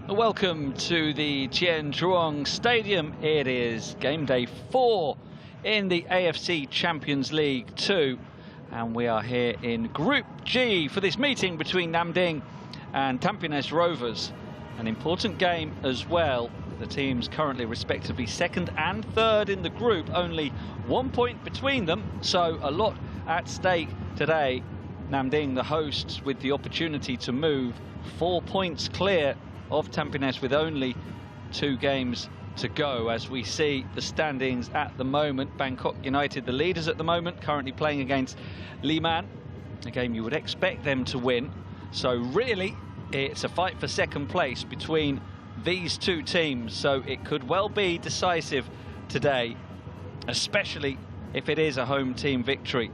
Welcome to the Chien Truong Stadium. It is game day 4 in the AFC Champions League Two, and we are here in Group G for this meeting between Nam Dịnh and Tampines Rovers. An important game as well. The teams currently respectively second and third in the group, only 1 point between them, so a lot at stake today. Nam Dịnh, the hosts, with the opportunity to move 4 points clear of Tampines with only 2 games to go. As we see the standings at the moment, Bangkok United the leaders at the moment, currently playing against Liman, a game you would expect them to win. So really it's a fight for second place between these two teams, so it could well be decisive today, especially if it is a home team victory.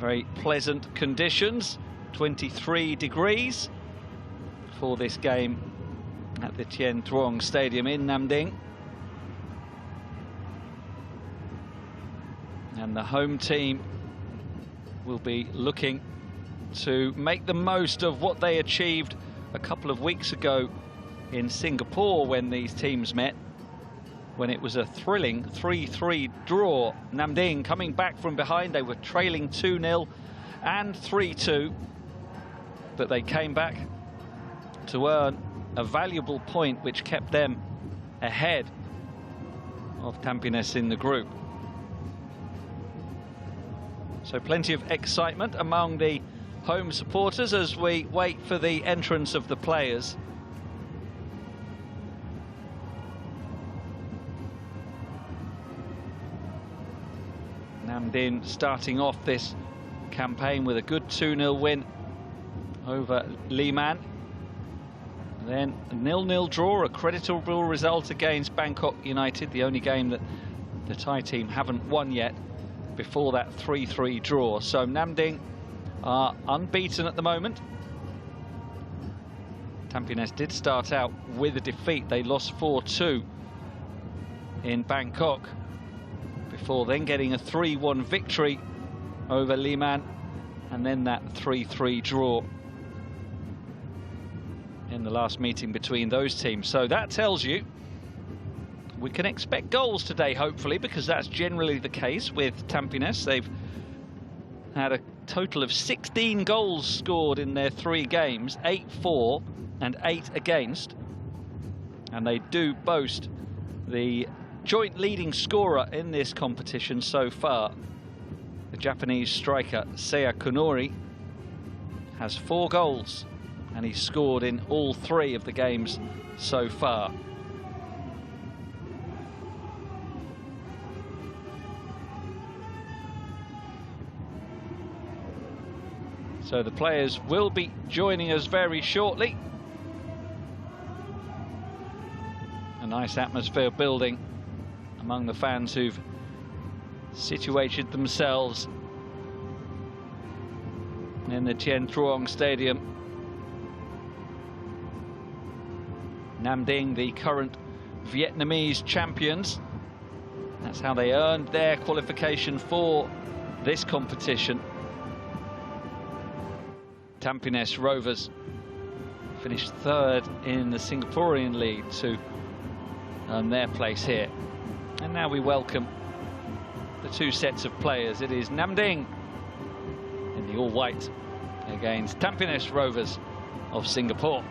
Very pleasant conditions, 23 degrees for this game at the Chien Truong Stadium in Nam Dịnh. And the home team will be looking to make the most of what they achieved a couple of weeks ago in Singapore when these teams met, when it was a thrilling 3-3 draw. Nam Dịnh coming back from behind, they were trailing 2-0 and 3-2, but they came back to earn a valuable point which kept them ahead of Tampines in the group. So plenty of excitement among the home supporters as we wait for the entrance of the players. Nam Dịnh starting off this campaign with a good 2-0 win over Liman. Then a 0-0 draw, a creditable result against Bangkok United, the only game that the Thai team haven't won yet before that 3-3 draw. So Nam Dịnh are unbeaten at the moment. Tampines did start out with a defeat. They lost 4-2 in Bangkok before then getting a 3-1 victory over Liman, and then that 3-3 draw in the last meeting between those teams. So that tells you we can expect goals today, hopefully, because that's generally the case with Tampines. They've had a total of 16 goals scored in their 3 games, 8 for and 8 against, and they do boast the joint leading scorer in this competition so far. The Japanese striker Seiya Kunori has 4 goals, and he's scored in all 3 of the games so far. So the players will be joining us very shortly. A nice atmosphere building among the fans who've situated themselves in the Chien Truong Stadium. Nam Dịnh, the current Vietnamese champions. That's how they earned their qualification for this competition. Tampines Rovers finished 3rd in the Singaporean league to earn their place here. And now we welcome the 2 sets of players. It is Nam Dịnh in the all-white against Tampines Rovers of Singapore.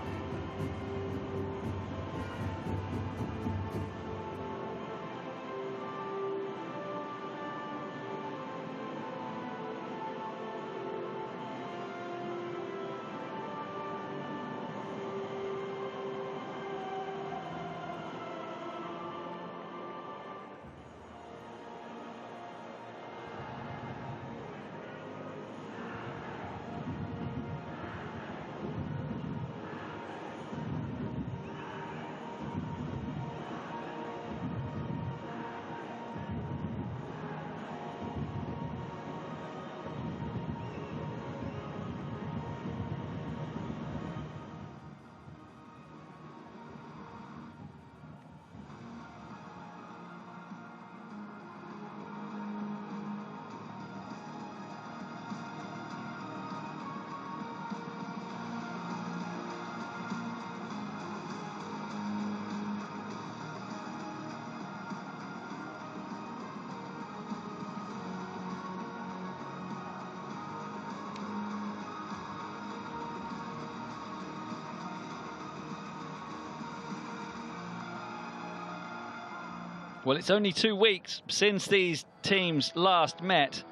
Well, it's only 2 weeks since these teams last met,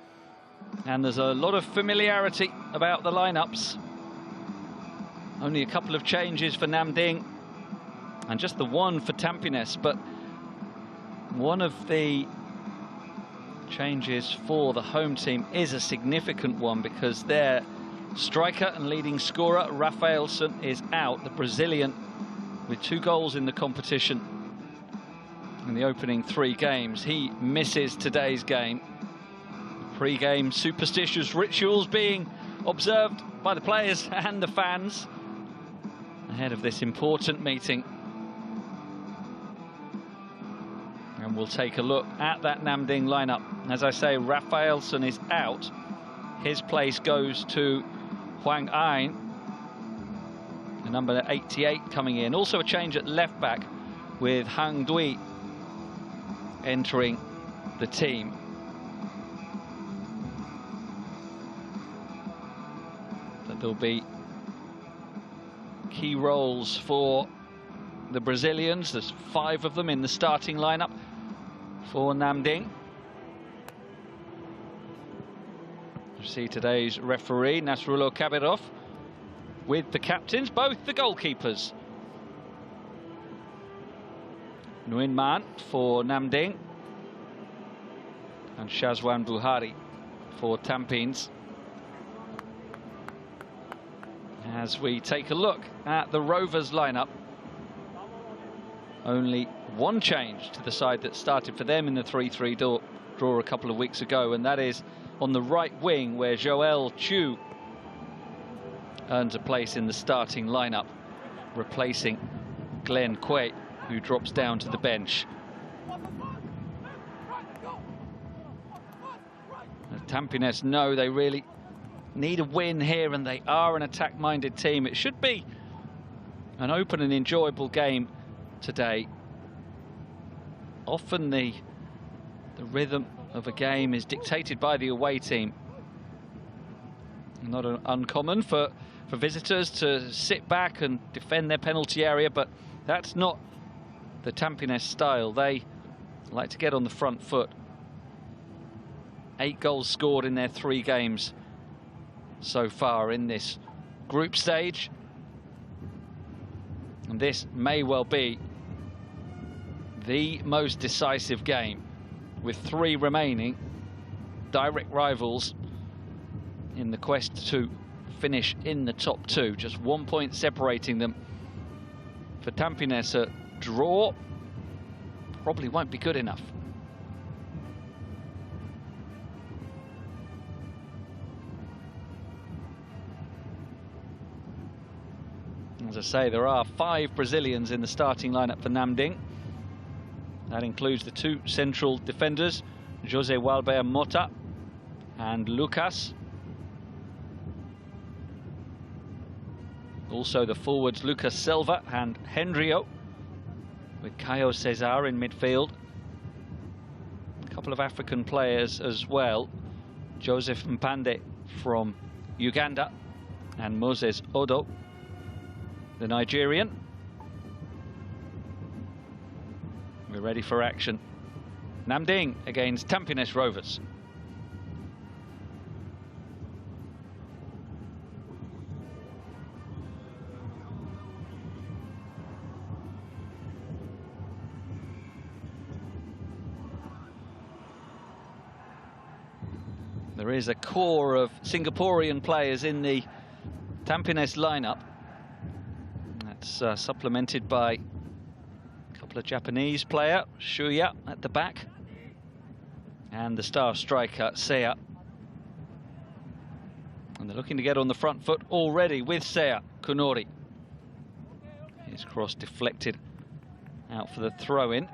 and there's a lot of familiarity about the lineups. Only a couple of changes for Nam Dịnh, and just the one for Tampines, but one of the changes for the home team is a significant one, because their striker and leading scorer, Rafaelson, is out. The Brazilian, with 2 goals in the competition in the opening 3 games, he misses today's game. Pre-game superstitious rituals being observed by the players and the fans ahead of this important meeting. And we'll take a look at that Nam Dịnh lineup. As I say, Rafaelson is out. His place goes to Hoàng Anh, the number 88 coming in. Also a change at left back, with Hang Duy entering the team. But there'll be key roles for the Brazilians. There's 5 of them in the starting lineup for Nam Dịnh. You see today's referee, Nasrullo Kabirov, with the captains, both the goalkeepers. Nguyen Man for Nam Dịnh and Shazwan Buhari for Tampines. As we take a look at the Rovers lineup, only one change to the side that started for them in the 3-3 draw a couple of weeks ago, and that is on the right wing, where Joel Chu earns a place in the starting lineup, replacing Glenn Quay, who drops down to the bench. Tampines know they really need a win here, and they are an attack-minded team. It should be an open and enjoyable game today. Often the rhythm of a game is dictated by the away team. Not uncommon for visitors to sit back and defend their penalty area, but that's not the Tampines style. They like to get on the front foot. 8 goals scored in their 3 games so far in this group stage, and this may well be the most decisive game, with 3 remaining direct rivals in the quest to finish in the top 2. Just 1 point separating them. For Tampines, a draw probably won't be good enough. As I say, there are 5 Brazilians in the starting lineup for Nam Dịnh. That includes the 2 central defenders, Jose Walber Mota and Lucas. Also the forwards Lucas Silva and Hendrio, with Caio Cesar in midfield. A couple of African players as well, Joseph Mpande from Uganda and Moses Odo, the Nigerian. We're ready for action. Nam Dịnh against Tampines Rovers. There is a core of Singaporean players in the Tampines lineup. That's supplemented by a couple of Japanese player, Shuya at the back, and the star striker, Seiya. And they're looking to get on the front foot already with Seiya Kunori. His cross deflected out for the throw-in.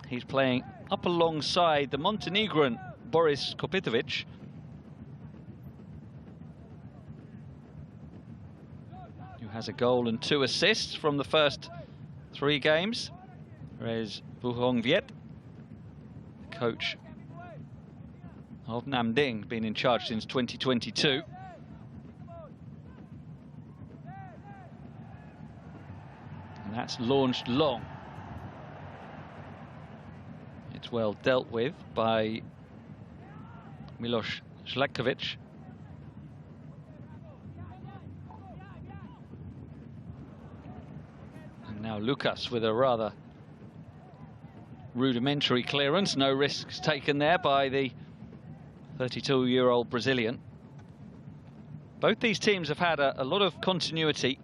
He's playing up alongside the Montenegrin Boris Kopitovic. Who has a goal and 2 assists from the first 3 games. There's Vu Hong Viet, the coach of Nam Dịnh, been in charge since 2022. And that's launched long. It's well dealt with by Milos Zlikovic. And now Lucas with a rather rudimentary clearance. No risks taken there by the 32-year-old Brazilian. Both these teams have had a lot of continuity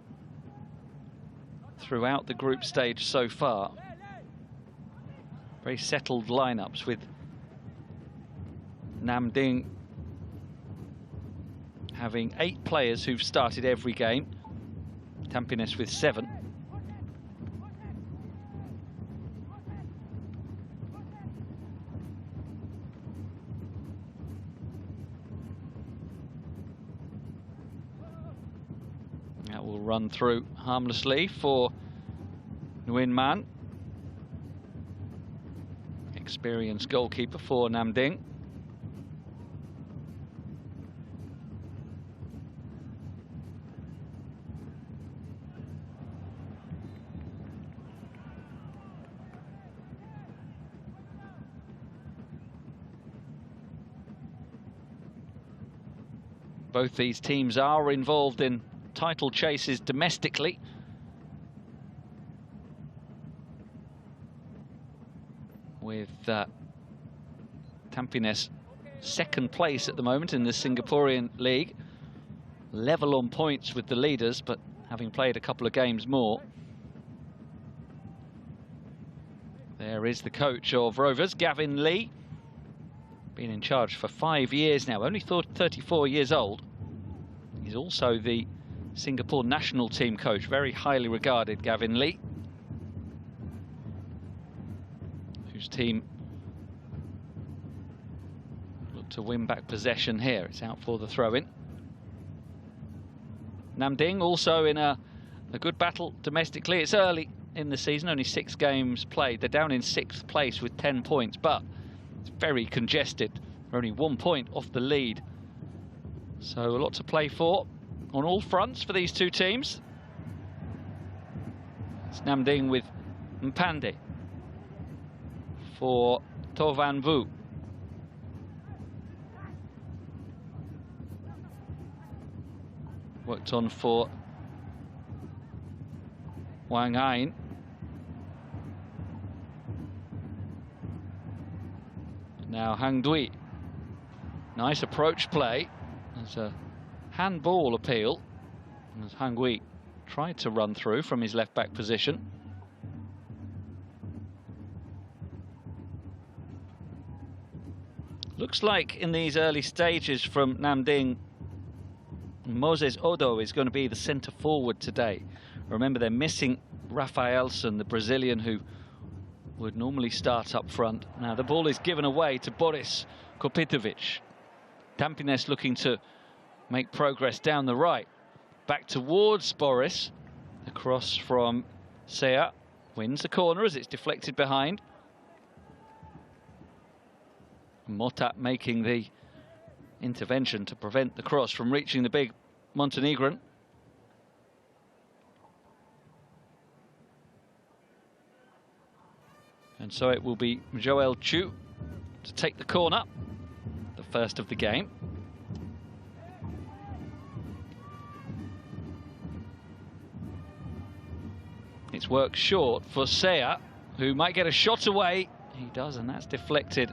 throughout the group stage so far. Very settled lineups, with Nam Dịnh having 8 players who've started every game, Tampines with 7. That will run through harmlessly for Nguyen Man, experienced goalkeeper for Nam Dịnh. Both these teams are involved in title chases domestically. With Tampines second place at the moment in the Singaporean league, level on points with the leaders, but having played a couple of games more. There is the coach of Rovers, Gavin Lee. Been in charge for 5 years now, only 34 years old. He's also the Singapore national team coach, very highly regarded, Gavin Lee, whose team look to win back possession here. It's out for the throw-in. Nam Dịnh also in a good battle domestically. It's early in the season, only 6 games played. They're down in 6th place with 10 points, but it's very congested. They're only 1 point off the lead. So a lot to play for on all fronts for these two teams. It's Nam Dịnh with Mpande for To Van Vu. Worked on for Wang Ain. Now Hang Dui. Nice approach play. There's a handball appeal as Hang Dui tried to run through from his left back position. Looks like in these early stages from Nam Dịnh, Moses Odo is going to be the centre forward today. Remember, they're missing Rafaelson, the Brazilian who would normally start up front. Now the ball is given away to Boris Kopitovic. Tampines looking to make progress down the right. Back towards Boris. Across from Sea. Wins the corner as it's deflected behind. Motat making the intervention to prevent the cross from reaching the big Montenegrin. And so it will be Joel Chu to take the corner, the first of the game. It's worked short for Sea, who might get a shot away. He does, and that's deflected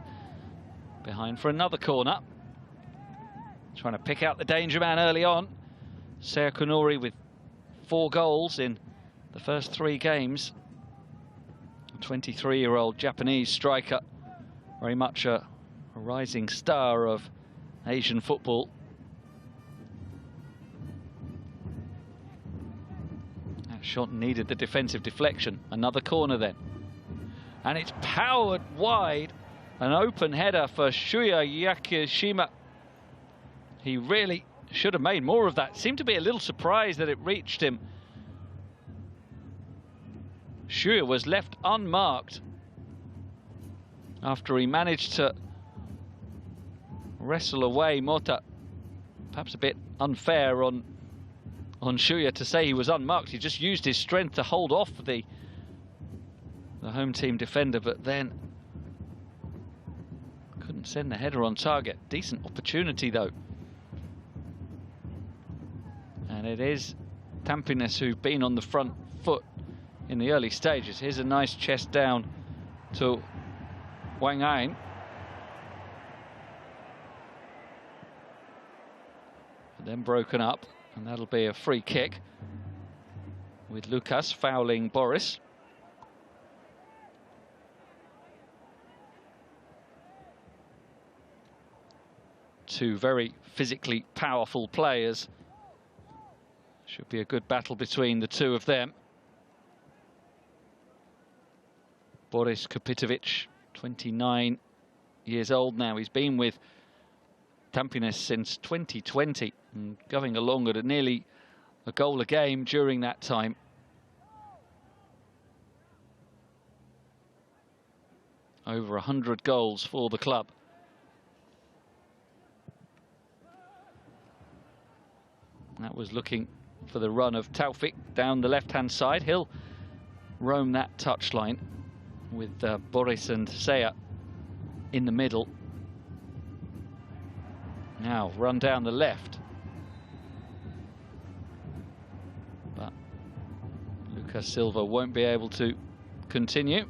behind for another corner. Trying to pick out the danger man early on. Sea Kunori with 4 goals in the first 3 games. 23-year-old Japanese striker, very much a rising star of Asian football. That shot needed the defensive deflection. Another corner then. And it's powered wide. An open header for Shuya Yakishima. He really should have made more of that. Seemed to be a little surprised that it reached him. Shuya was left unmarked after he managed to wrestle away Mota. Perhaps a bit unfair on Shuya to say he was unmarked. He just used his strength to hold off the home team defender, but then Couldn't send the header on target. Decent opportunity though. And it is Tampines who've been on the front foot in the early stages. Here's a nice chest down to Wang Ain. Then broken up, and that'll be a free kick with Lucas fouling Boris. Two very physically powerful players. Should be a good battle between the two of them. Boris Kopitovic, 29 years old now. He's been with Tampines since 2020 and going along at nearly a goal a game during that time. Over 100 goals for the club. That was looking for the run of Taufik down the left-hand side. He'll roam that touchline with Boris and Seya in the middle. Now run down the left. But Lucas Silva won't be able to continue.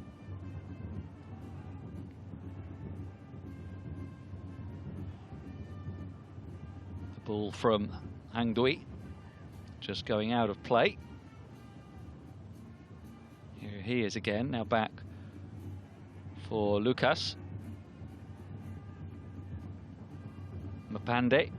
The ball from Hang Dui, just going out of play. Here he is again, now back for Lucas. Mapande.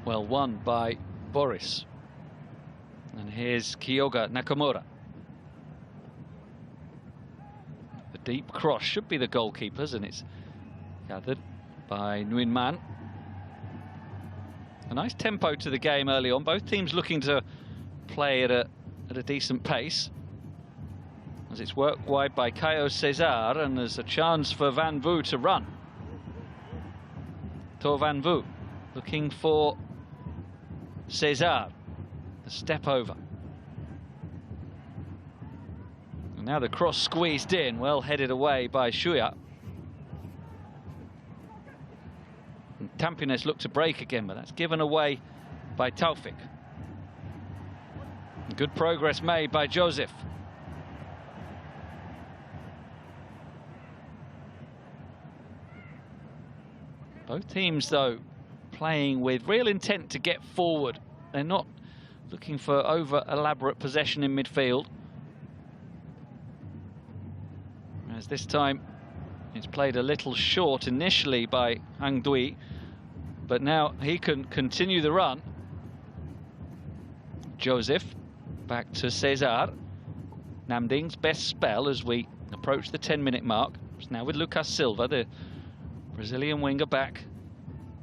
Well won by Boris. And here's Kyoga Nakamura. The deep cross should be the goalkeeper's, and it's gathered by Nguyen Man. A nice tempo to the game early on. Both teams looking to play at a decent pace. As it's worked wide by Caio Cesar, and there's a chance for Van Vu to run. To Van Vu looking for Cesar. The step over. And now the cross squeezed in, well headed away by Shuya. Tampines look to break again, but that's given away by Taufik. Good progress made by Joseph. Both teams, though, playing with real intent to get forward. They're not looking for over-elaborate possession in midfield. As this time, it's played a little short initially by Hang Dui, but now he can continue the run. Joseph back to Cesar. Nam Dịnh best spell as we approach the 10-minute mark. It's now with Lucas Silva, the Brazilian winger, back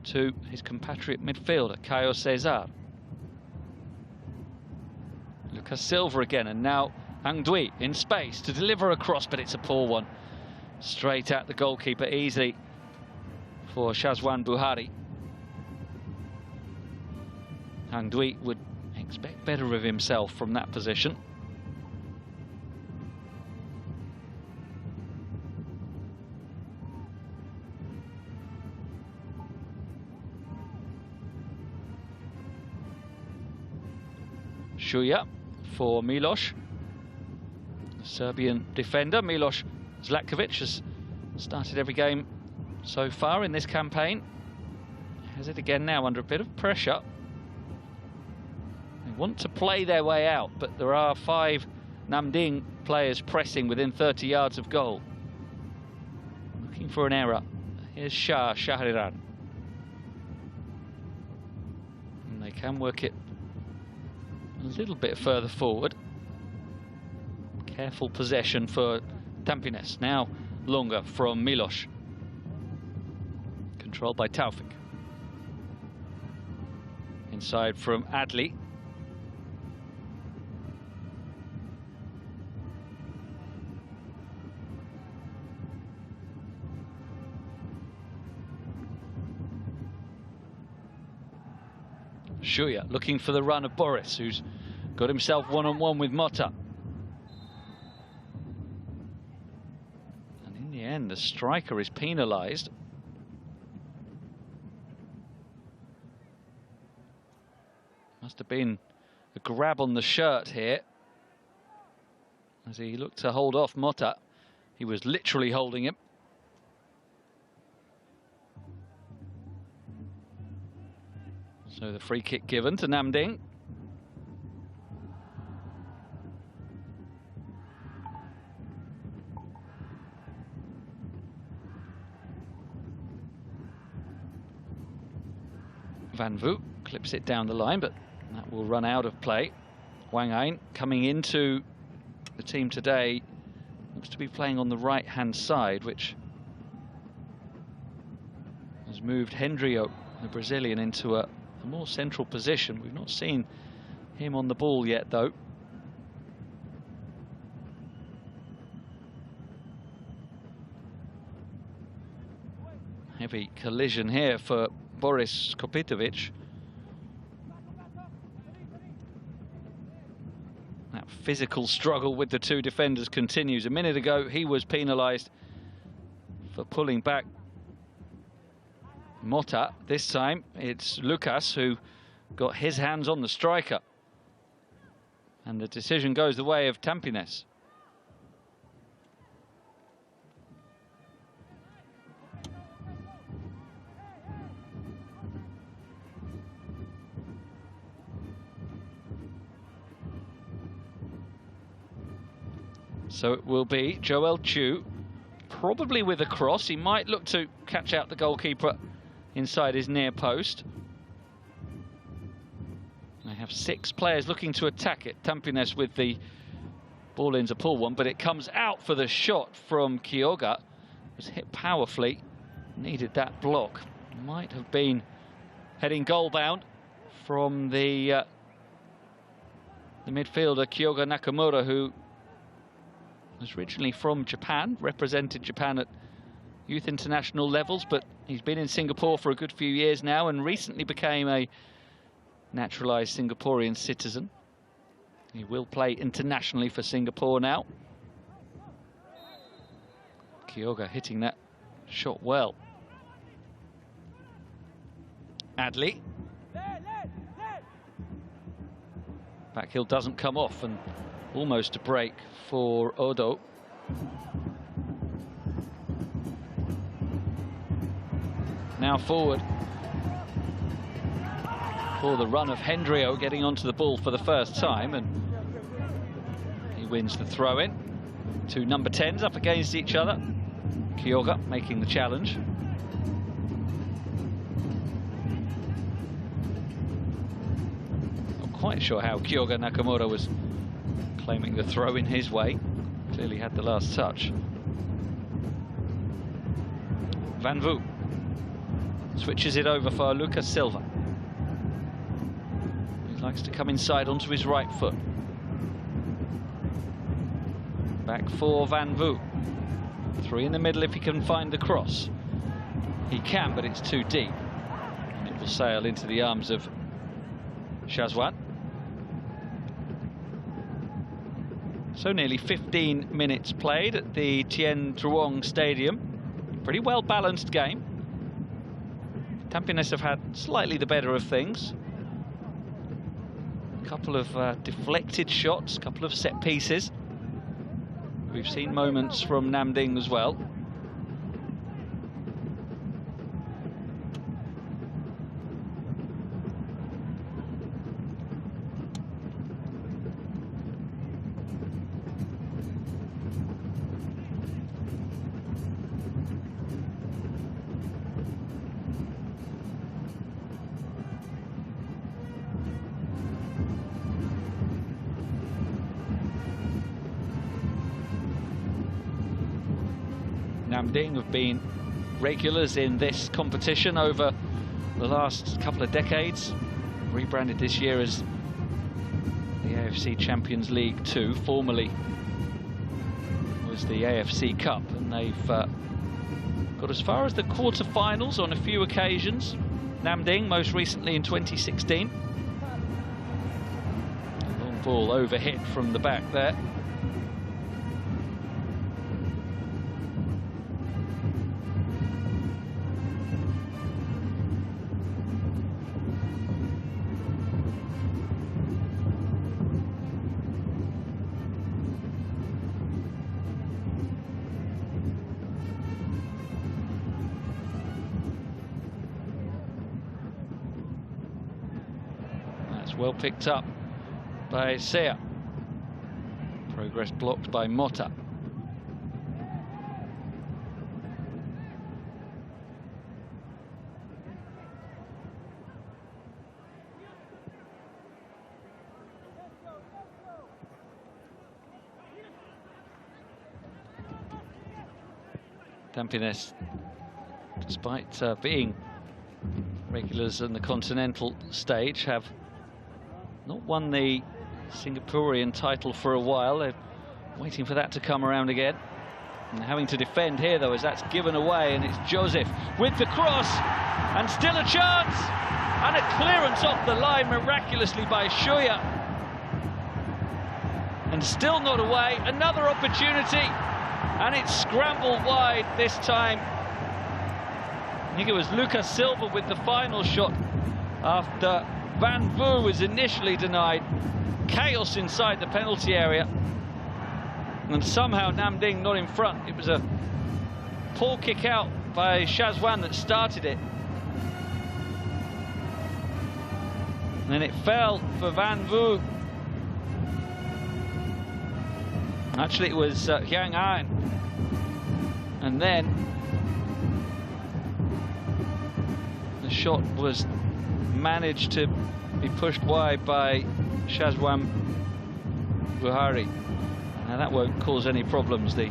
to his compatriot midfielder, Caio Cesar. Lucas Silva again, and now Hang Dui in space to deliver a cross, but it's a poor one. Straight at the goalkeeper, easy for Shazwan Buhari. Hang Dui would expect better of himself from that position. Shuya for Miloš. Serbian defender Miloš Zlatkovic has started every game so far in this campaign. Has it again now under a bit of pressure. They want to play their way out, but there are 5 Nam Dịnh players pressing within 30 yards of goal. Looking for an error. Here's Shahriran. And they can work it a little bit further forward. Careful possession for Tampines. Now longer from Miloš. Controlled by Taufik. Inside from Adli. Shuya looking for the run of Boris, who's got himself one-on-one with Motta. And in the end, the striker is penalised. Must have been a grab on the shirt here, as he looked to hold off Motta. He was literally holding him. So the free kick given to Nam Dịnh. Van Vu clips it down the line, but that will run out of play. Wang Ain coming into the team today looks to be playing on the right-hand side, which has moved Hendrio, the Brazilian, into a more central position. We've not seen him on the ball yet, though. Heavy collision here for Boris Kopitovic. That physical struggle with the two defenders continues. A minute ago, he was penalised for pulling back Motta. This time, it's Lucas who got his hands on the striker. And the decision goes the way of Tampines. So it will be Joel Chu, probably with a cross. He might look to catch out the goalkeeper inside his near post. They have 6 players looking to attack it. Tampines with the ball in to pull one, but it comes out for the shot from Kyoga. It was hit powerfully, needed that block. Might have been heading goal bound from the midfielder Kyoga Nakamura, who was originally from Japan, represented Japan at youth international levels, but he's been in Singapore for a good few years now and recently became a naturalised Singaporean citizen. He will play internationally for Singapore now. Kyoga hitting that shot well. Adley. Backheel doesn't come off, and almost a break for Odo. Now forward for the run of Hendrio, getting onto the ball for the first time, and he wins the throw-in. 2 number 10s up against each other. Kyoga making the challenge. Not quite sure how Kyoga Nakamura was claiming the throw in his way. Clearly had the last touch. Van Vu switches it over for Lucas Silva. He likes to come inside onto his right foot. Back for Van Vu. 3 in the middle if he can find the cross. He can, but it's too deep. And it will sail into the arms of Shazwan. So nearly 15 minutes played at the Tien Truong Stadium. Pretty well balanced game. Tampines have had slightly the better of things. A couple of deflected shots, a couple of set pieces. We've seen moments from Nam Dịnh as well. Nam Dịnh have been regulars in this competition over the last couple of decades. Rebranded this year as the AFC Champions League Two, formerly was the AFC Cup, and they've got as far as the quarter-finals on a few occasions. Nam Dịnh most recently in 2016. Ball overhit from the back there. Well picked up by Sea. Progress blocked by Mota. Tampines, despite being regulars in the continental stage, have not won the Singaporean title for a while. They're waiting for that to come around again. And having to defend here, though, as that's given away, and it's Joseph with the cross, and still a chance, and a clearance off the line miraculously by Shuya. And still not away, another opportunity, and it's scrambled wide this time. I think it was Lucas Silva with the final shot after Van Vu was initially denied. Chaos inside the penalty area, and somehow Nam Dịnh not in front. It was a poor kick out by Shazwan that started it, and then it fell for Van Vu. Actually, it was Giang An, and then the shot was managed to be pushed wide by Shazwan Buhari. Now that won't cause any problems. The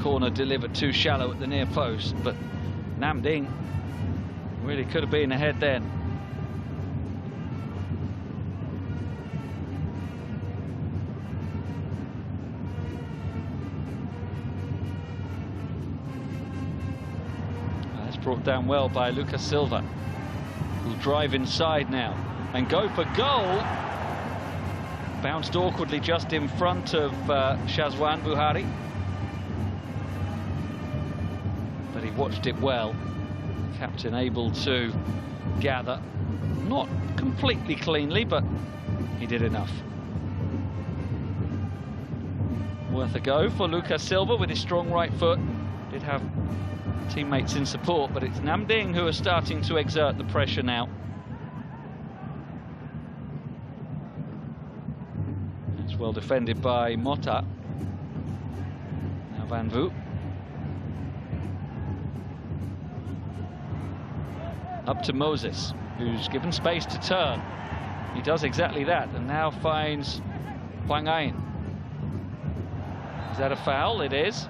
corner delivered too shallow at the near post, but Nam Dịnh really could have been ahead then. That's brought down well by Lucas Silva. Will drive inside now and go for goal. Bounced awkwardly just in front of Shazwan Buhari, but he watched it well. Captain able to gather, not completely cleanly, but he did enough. Worth a go for Lucas Silva with his strong right foot. Did have teammates in support, but it's Nam Dịnh who are starting to exert the pressure now. It's well defended by Mota. Now Van Vu. Up to Moses, who's given space to turn. He does exactly that, and now finds Huang Ain. Is that a foul? It is.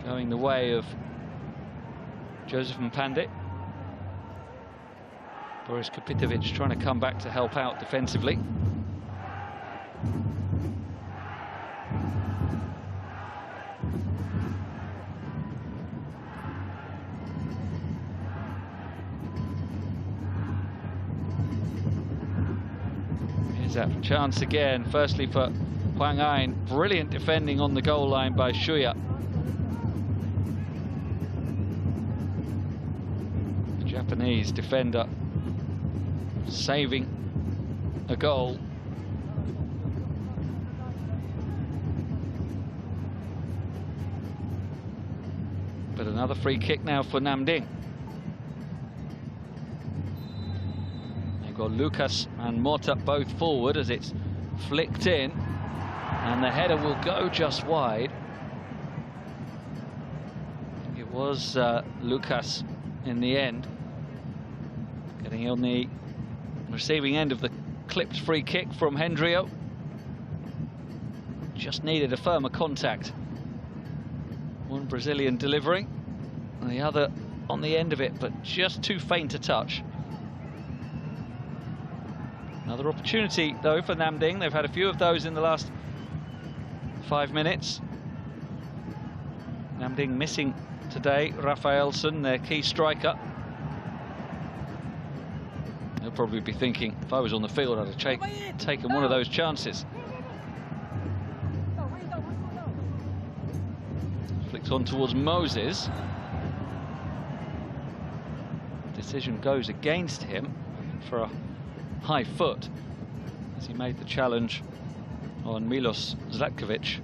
Going the way of Joseph Mpande. Boris Kapitovic trying to come back to help out defensively. Here's that chance again, firstly for Huang Ain. Brilliant defending on the goal line by Shuya. Japanese defender saving a goal. But another free kick now for Nam Dịnh. They've got Lucas and Mota both forward as it's flicked in, and the header will go just wide. It was Lucas in the end, getting on the receiving end of the clipped free kick from Hendrio. Just needed a firmer contact. One Brazilian delivering, and the other on the end of it, but just too faint a touch. Another opportunity, though, for Nam Dịnh. They've had a few of those in the last 5 minutes. Nam Dịnh missing today Rafaelson, their key striker. No I'd probably be thinking, if I was on the field, I'd have taken one of those chances. Flicks on towards Moses. Decision goes against him for a high foot as he made the challenge on Milos Zlatkovic.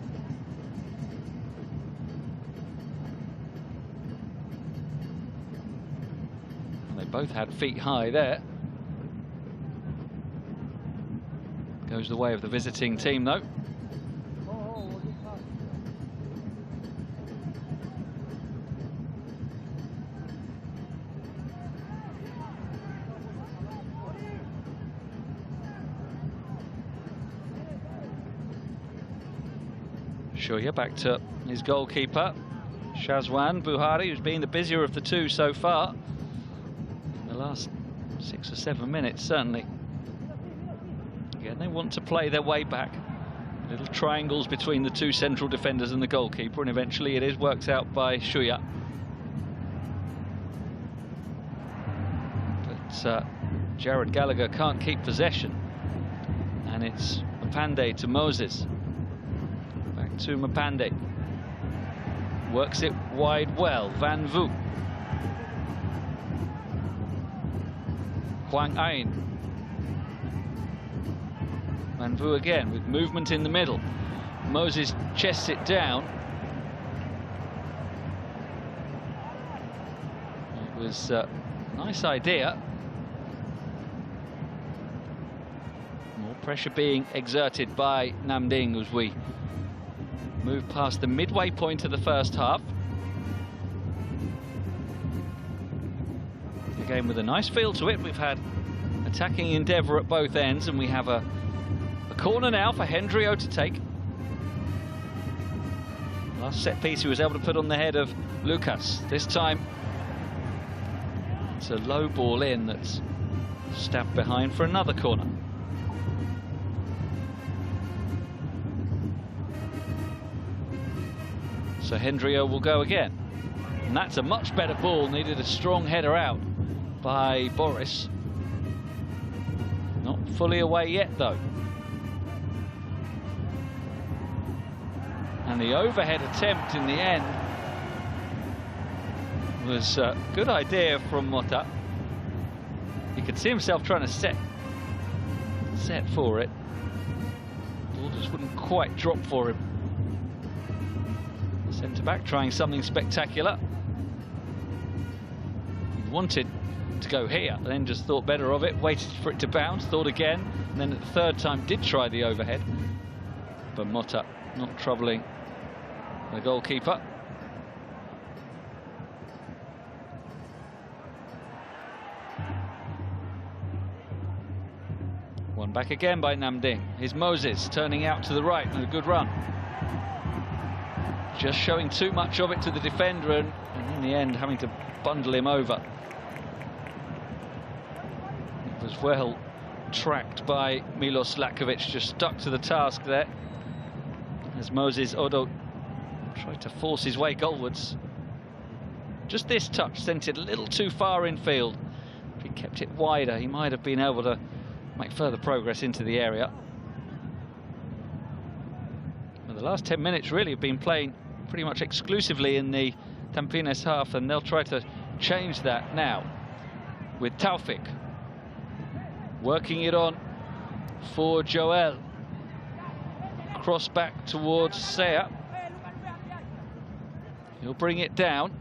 And they both had feet high there. Goes the way of the visiting team though. Shuya back to his goalkeeper, Shazwan Buhari, who's been the busier of the two so far in the last 6 or 7 minutes, certainly. Again, they want to play their way back. Little triangles between the two central defenders and the goalkeeper, and eventually it is worked out by Shuya. But Jared Gallagher can't keep possession, and it's Mapande to Moses. To Mapande, works it wide well. Van Vu, Hwang Ain, Van Vu again with movement in the middle. Moses chests it down. It was a nice idea. More pressure being exerted by Nam Dịnh as we move past the midway point of the first half. The game with a nice feel to it. We've had attacking endeavour at both ends, and we have a corner now for Hendrio to take. Last set piece he was able to put on the head of Lucas. This time it's a low ball in that's stabbed behind for another corner. So Hendrio will go again, and that's a much better ball. Needed a strong header out by Boris. Not fully away yet though. And the overhead attempt in the end was a good idea from Mota. He could see himself trying to set for it. The ball just wouldn't quite drop for him. Centre-back trying something spectacular. He wanted to go here, then just thought better of it, waited for it to bounce, thought again, and then at the third time did try the overhead. But Mota not troubling the goalkeeper. One back again by Nam Dịnh. Here's Moses turning out to the right and a good run. Just showing too much of it to the defender, and in the end having to bundle him over. It was well tracked by Milos Zlatkovic, just stuck to the task there as Moses Odo tried to force his way goalwards. Just this touch sent it a little too far infield. If he kept it wider, he might have been able to make further progress into the area. Well, the last 10 minutes really have been playing pretty much exclusively in the Tampines half, and they'll try to change that now with Taufik working it on for Joel. Cross back towards Sea. He'll bring it down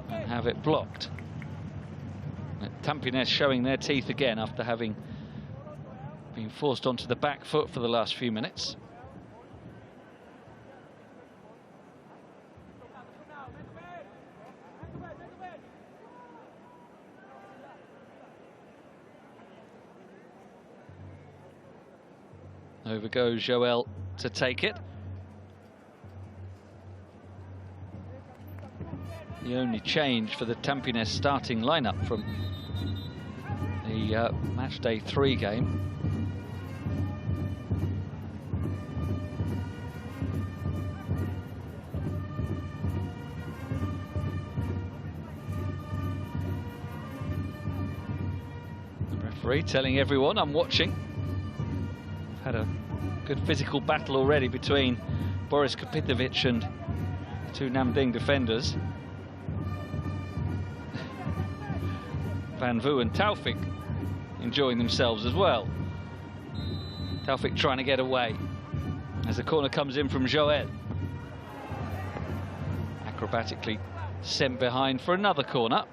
and have it blocked. Tampines showing their teeth again after having been forced onto the back foot for the last few minutes. Over goes Joel to take it. The only change for the Tampines starting lineup from the matchday 3 game. Referee telling everyone, I'm watching. Had a good physical battle already between Boris Kapitovic and the two Nam Dịnh defenders. Van Vu and Taufik enjoying themselves as well. Taufik trying to get away as the corner comes in from Joel. Acrobatically sent behind for another corner.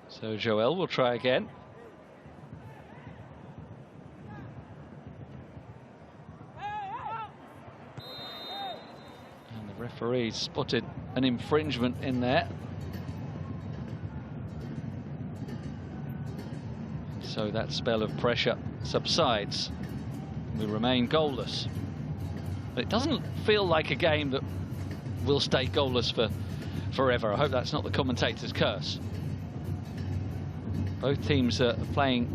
So Joel will try again. And the referee spotted an infringement in there. So that spell of pressure subsides. We remain goalless. But it doesn't feel like a game that will stay goalless for forever. I hope that's not the commentator's curse. Both teams are playing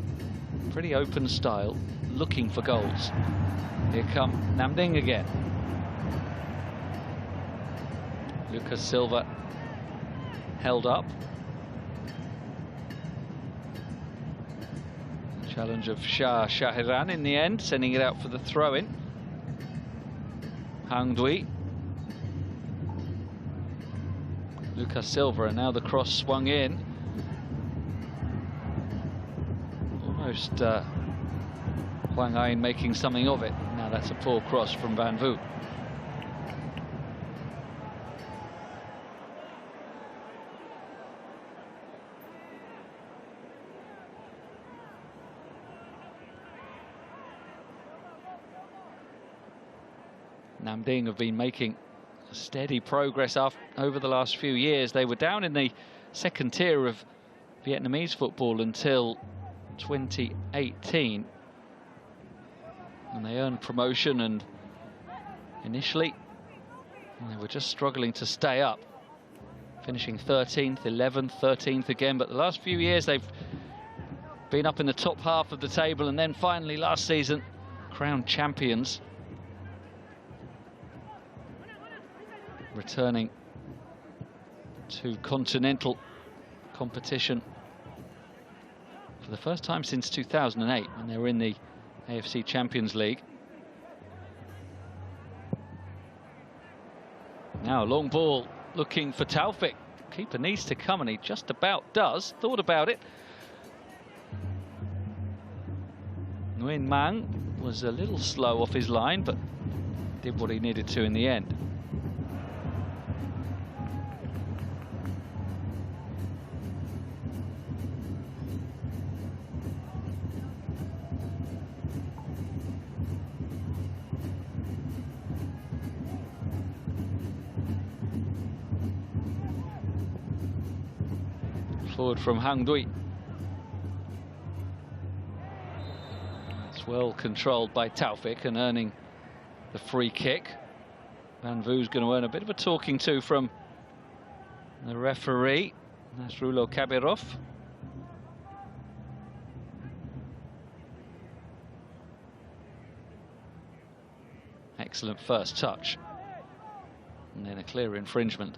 pretty open style, looking for goals. Here come Nam Dịnh again. Lucas Silva held up. Challenge of Shah Shahiran in the end, sending it out for the throw-in. Hang Dui. Lucas Silva, and now the cross swung in. Almost Hwang Ain making something of it. Now that's a poor cross from Van Vu. Nam Dịnh have been making steady progress over the last few years. They were down in the second tier of Vietnamese football until 2018, and they earned promotion, and initially they were just struggling to stay up, finishing 13th, 11th, 13th again, but the last few years they've been up in the top half of the table, and then finally last season crowned champions, returning to continental competition for the first time since 2008, when they were in the AFC Champions League. Now a long ball looking for Taufik. Keeper needs to come, and he just about does. Thought about it. Nguyen Mang was a little slow off his line, but did what he needed to in the end. Forward from Hang Dui. It's well controlled by Taufik and earning the free kick. Van Vu's going to earn a bit of a talking to from the referee, Nasrullo Kabirov. Excellent first touch. And then a clear infringement.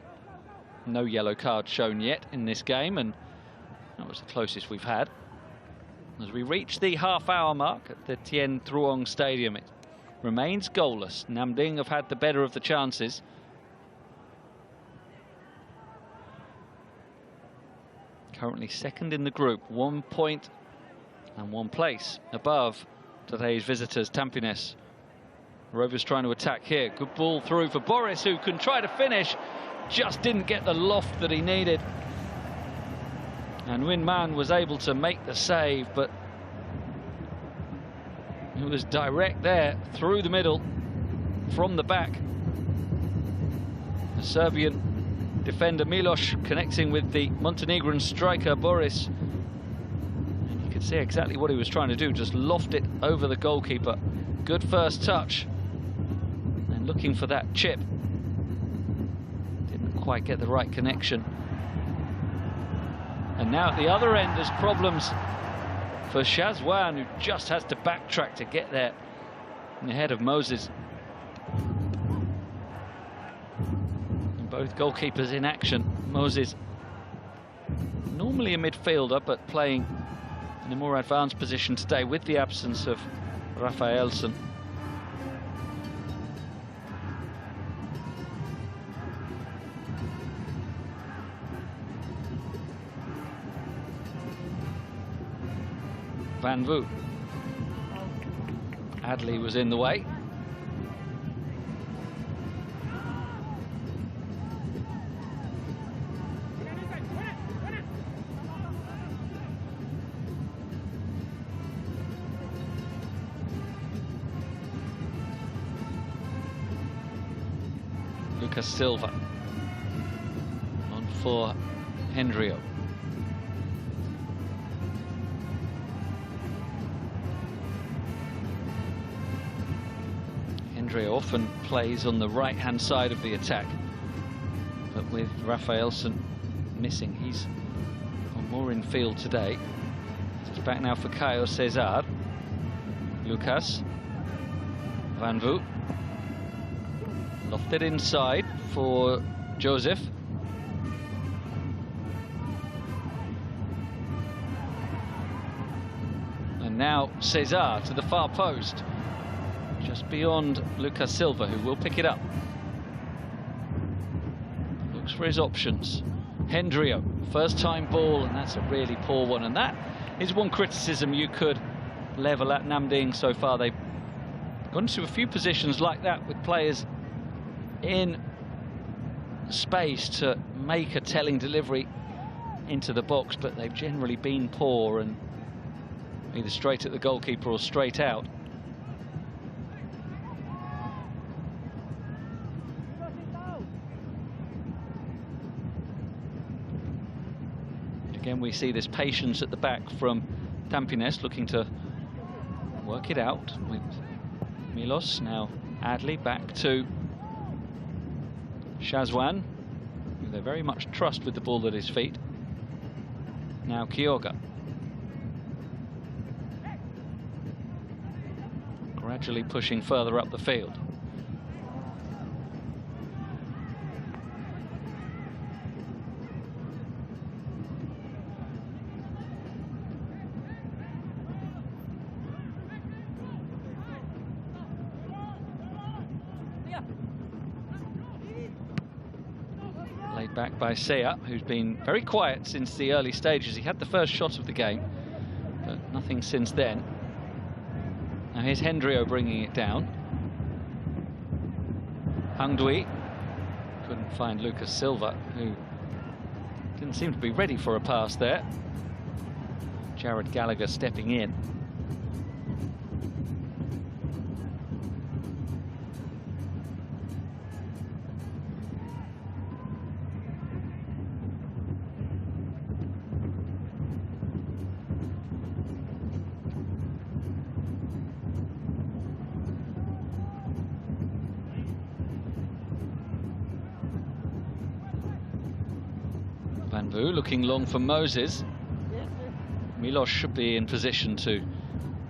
No yellow card shown yet in this game, and that was the closest we've had. As we reach the half-hour mark at the Tien Truong Stadium, it remains goalless. Nam Dịnh have had the better of the chances. Currently second in the group, 1 point and 1 place above today's visitors, Tampines. Rovers trying to attack here. Good ball through for Boris, who can try to finish. Just didn't get the loft that he needed. And Nguyen Man was able to make the save, but it was direct there, through the middle, from the back. The Serbian defender Milos connecting with the Montenegrin striker Boris. And you could see exactly what he was trying to do, just loft it over the goalkeeper. Good first touch. And looking for that chip. Didn't quite get the right connection. And now at the other end, there's problems for Shazwan, who just has to backtrack to get there in the head of Moses. And both goalkeepers in action. Moses, normally a midfielder, but playing in a more advanced position today with the absence of Rafaelson. Van Vu. Adley was in the way. Lucas Silva on for Hendrio. Hendrio often plays on the right-hand side of the attack, but with Rafaelson missing, he's more in field today. It's back now for Caio Cesar. Lucas. Van Vu. Lofted inside for Joseph. And now Cesar to the far post, just beyond Lucas Silva, who will pick it up. Looks for his options. Hendrio, first time ball, and that's a really poor one. And that is one criticism you could level at Nam Dịnh so far. They've gone to a few positions like that with players in space to make a telling delivery into the box, but they've generally been poor and either straight at the goalkeeper or straight out. Again, we see this patience at the back from Tampines, looking to work it out with Milos. Now Adley back to Shazwan, who they very much trust with the ball at his feet. Now Kyoga. Gradually pushing further up the field. Laid back by Sea, who's been very quiet since the early stages. He had the first shot of the game, but nothing since then. Now here's Hendrio bringing it down. Hang Dui couldn't find Lucas Silva, who didn't seem to be ready for a pass there. Jared Gallagher stepping in. Van Vu looking long for Moses. Milos should be in position to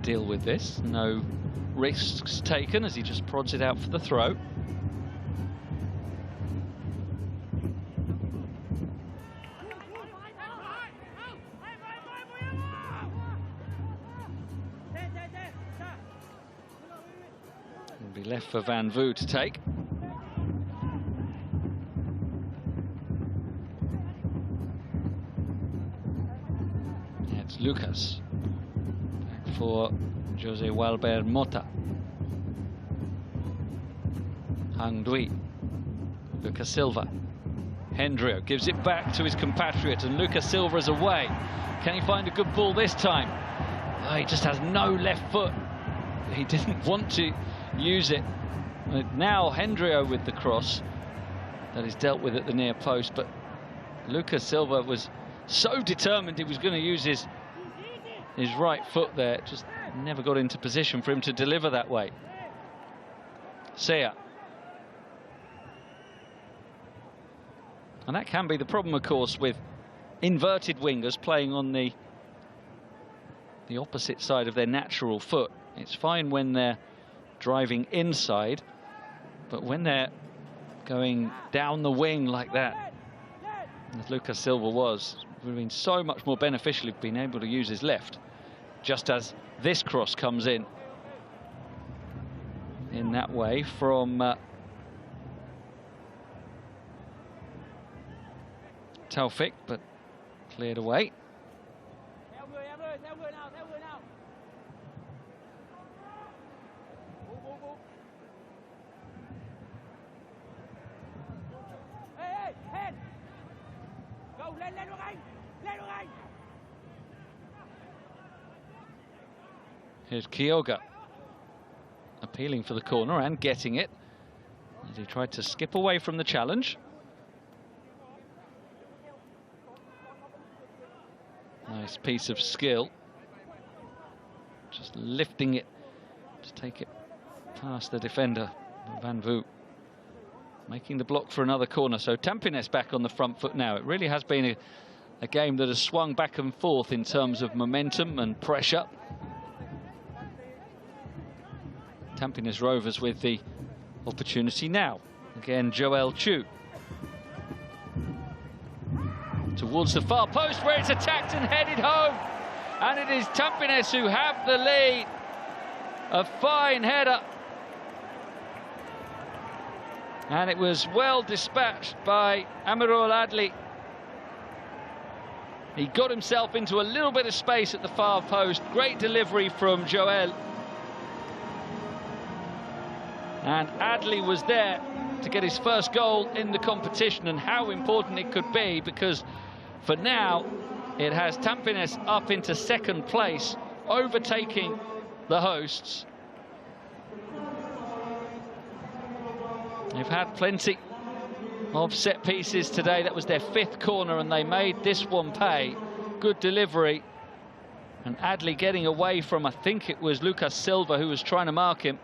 deal with this. No risks taken as he just prods it out for the throw. It'll be left for Van Vu to take. Lucas back for Jose Walber Mota. Hang Dui. Lucas Silva. Hendrio gives it back to his compatriot, and Lucas Silva is away. Can he find a good ball this time? Oh, he just has no left foot. He didn't want to use it. Now Hendrio with the cross that is dealt with at the near post, but Lucas Silva was so determined he was going to use his right foot there. Just never got into position for him to deliver that way. Sea. And that can be the problem, of course, with inverted wingers playing on the opposite side of their natural foot. It's fine when they're driving inside, but when they're going down the wing like that, as Lucas Silva was, would have been so much more beneficial if being able to use his left, just as this cross comes in that way from Taufik, but cleared away. Here's Kyoga appealing for the corner and getting it as he tried to skip away from the challenge. Nice piece of skill, just lifting it to take it past the defender, Van Vu, making the block for another corner. So Tampines back on the front foot now. It really has been a game that has swung back and forth in terms of momentum and pressure. Tampines Rovers with the opportunity now. Again, Joel Chu towards the far post, where it's attacked and headed home. And it is Tampines who have the lead. A fine header. And it was well dispatched by Amirul Adli. He got himself into a little bit of space at the far post. Great delivery from Joel. And Adli was there to get his first goal in the competition, and how important it could be, because for now it has Tampines up into second place, overtaking the hosts. They've had plenty of set pieces today. That was their 5th corner and they made this one pay. Good delivery, and Adli getting away from, I think it was Lucas Silva who was trying to mark him.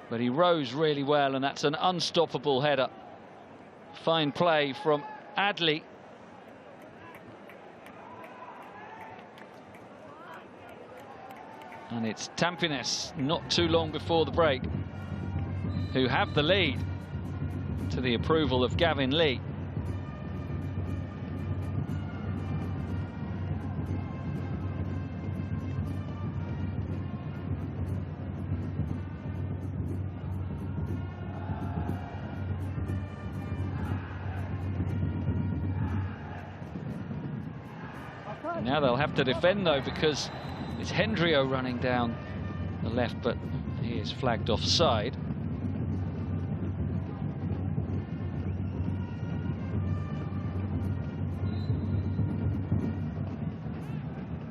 But he rose really well, and that's an unstoppable header. Fine play from Adli. And it's Tampines, not too long before the break, who have the lead, to the approval of Gavin Lee. Now they'll have to defend, though, because it's Hendrio running down the left, but he is flagged offside.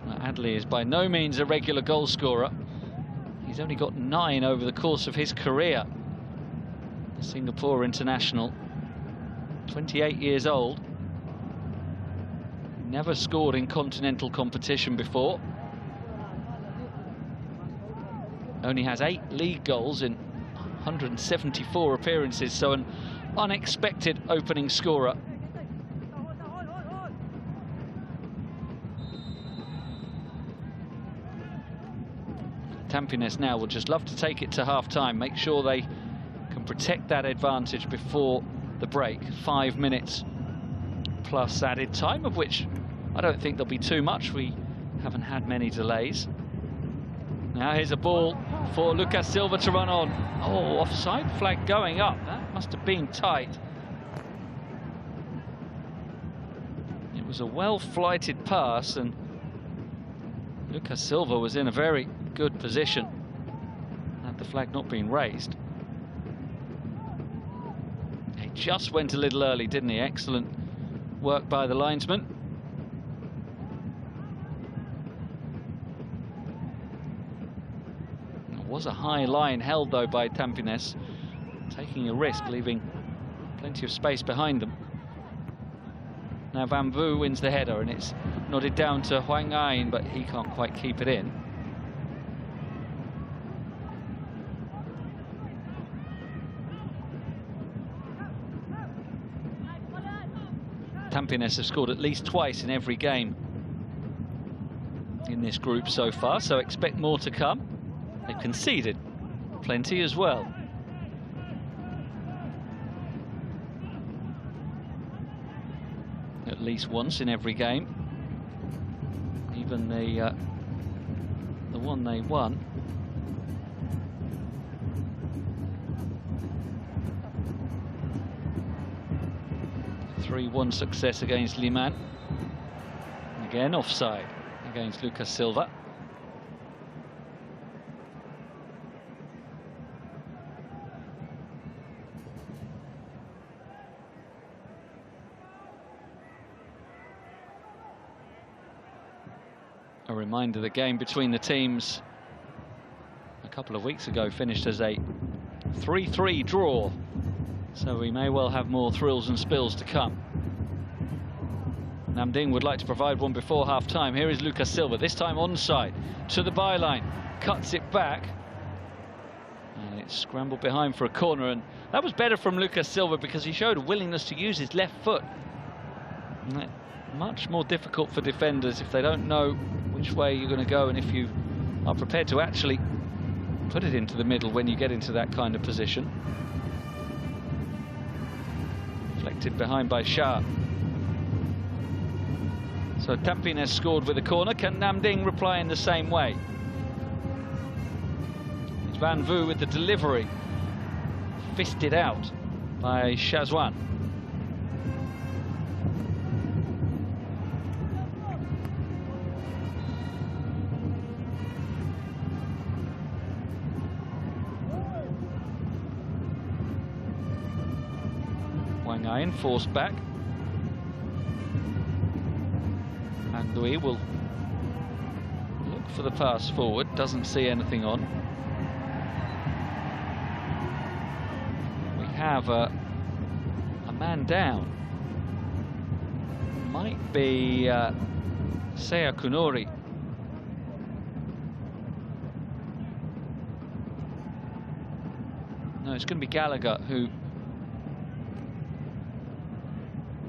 Adli is by no means a regular goal scorer. He's only got 9 over the course of his career. The Singapore international, 28 years old. Never scored in continental competition before. Only has 8 league goals in 174 appearances, so an unexpected opening scorer. Tampines now will just love to take it to half-time, make sure they can protect that advantage before the break. 5 minutes plus added time, of which I don't think there'll be too much. We haven't had many delays. Now here's a ball for Lucas Silva to run on. Oh, offside flag going up. That must have been tight. It was a well-flighted pass, and Lucas Silva was in a very good position had the flag not been raised. He just went a little early, didn't he? Excellent work by the linesman. It was a high line held, though, by Tampines, taking a risk, leaving plenty of space behind them. Now Van Vu wins the header, and it's nodded down to Huang Ain, but he can't quite keep it in. Tampines have scored at least twice in every game in this group so far, so expect more to come. They've conceded plenty as well. at least once in every game. Even the one they won. A 3-1 success against Liman. Again, offside against Lucas Silva. A reminder, the game between the teams a couple of weeks ago finished as a 3-3 draw, so we may well have more thrills and spills to come. Nam Dịnh would like to provide one before half-time. Here is Lucas Silva, this time onside, to the byline, cuts it back, and it's scrambled behind for a corner, and that was better from Lucas Silva because he showed a willingness to use his left foot. And much more difficult for defenders if they don't know which way you're going to go, and if you are prepared to actually put it into the middle when you get into that kind of position. Deflected behind by Shah. So Tampines scored with a corner. Can Nam Dịnh reply in the same way? It's Van Vu with the delivery. Fisted out by Shazwan. Wang Ayin forced back. And Dui will look for the pass forward, doesn't see anything on. We have a man down. Might be Seiya Kunori. No, it's going to be Gallagher, who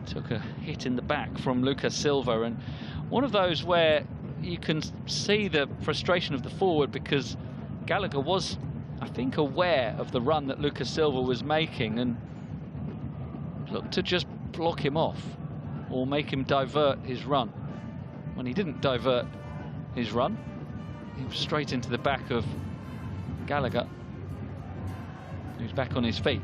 took a hit in the back from Lucas Silva, and one of those where you can see the frustration of the forward, because Gallagher was, I think, aware of the run that Lucas Silva was making and looked to just block him off or make him divert his run. When he didn't divert his run, he was straight into the back of Gallagher, who's back on his feet.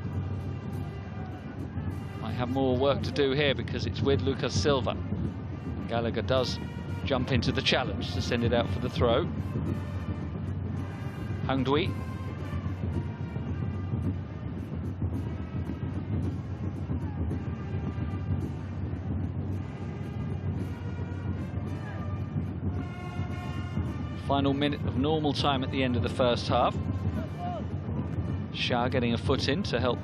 Might have more work to do here because it's with Lucas Silva. Gallagher does jump into the challenge to send it out for the throw. Hang Dui. Final minute of normal time at the end of the first half. Shah getting a foot in to help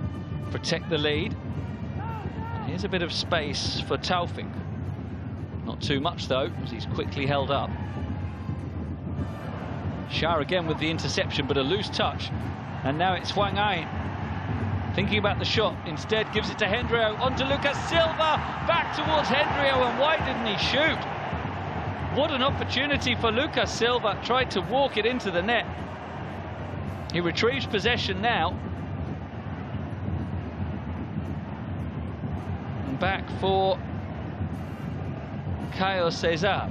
protect the lead. And here's a bit of space for Taufik. Not too much though, as he's quickly held up. Shah again with the interception, but a loose touch. And now it's Wang Ayin thinking about the shot. Instead gives it to Hendrio, onto Lucas Silva, back towards Hendrio, and why didn't he shoot? What an opportunity for Lucas Silva. Tried to walk it into the net. He retrieves possession now. And back for Caio Cesar.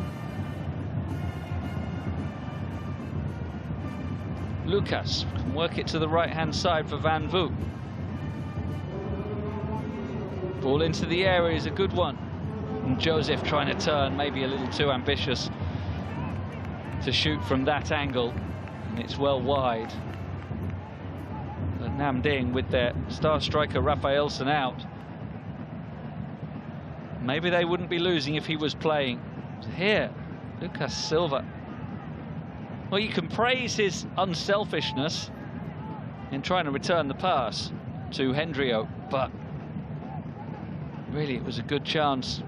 Lucas can work it to the right-hand side for Van Vu. Ball into the area is a good one. And Joseph trying to turn, maybe a little too ambitious to shoot from that angle. And it's well wide. But Nam Dịnh with their star striker Rafaelson out. Maybe they wouldn't be losing if he was playing. Here, Lucas Silva. Well, you can praise his unselfishness in trying to return the pass to Hendrio, but really it was a good chance,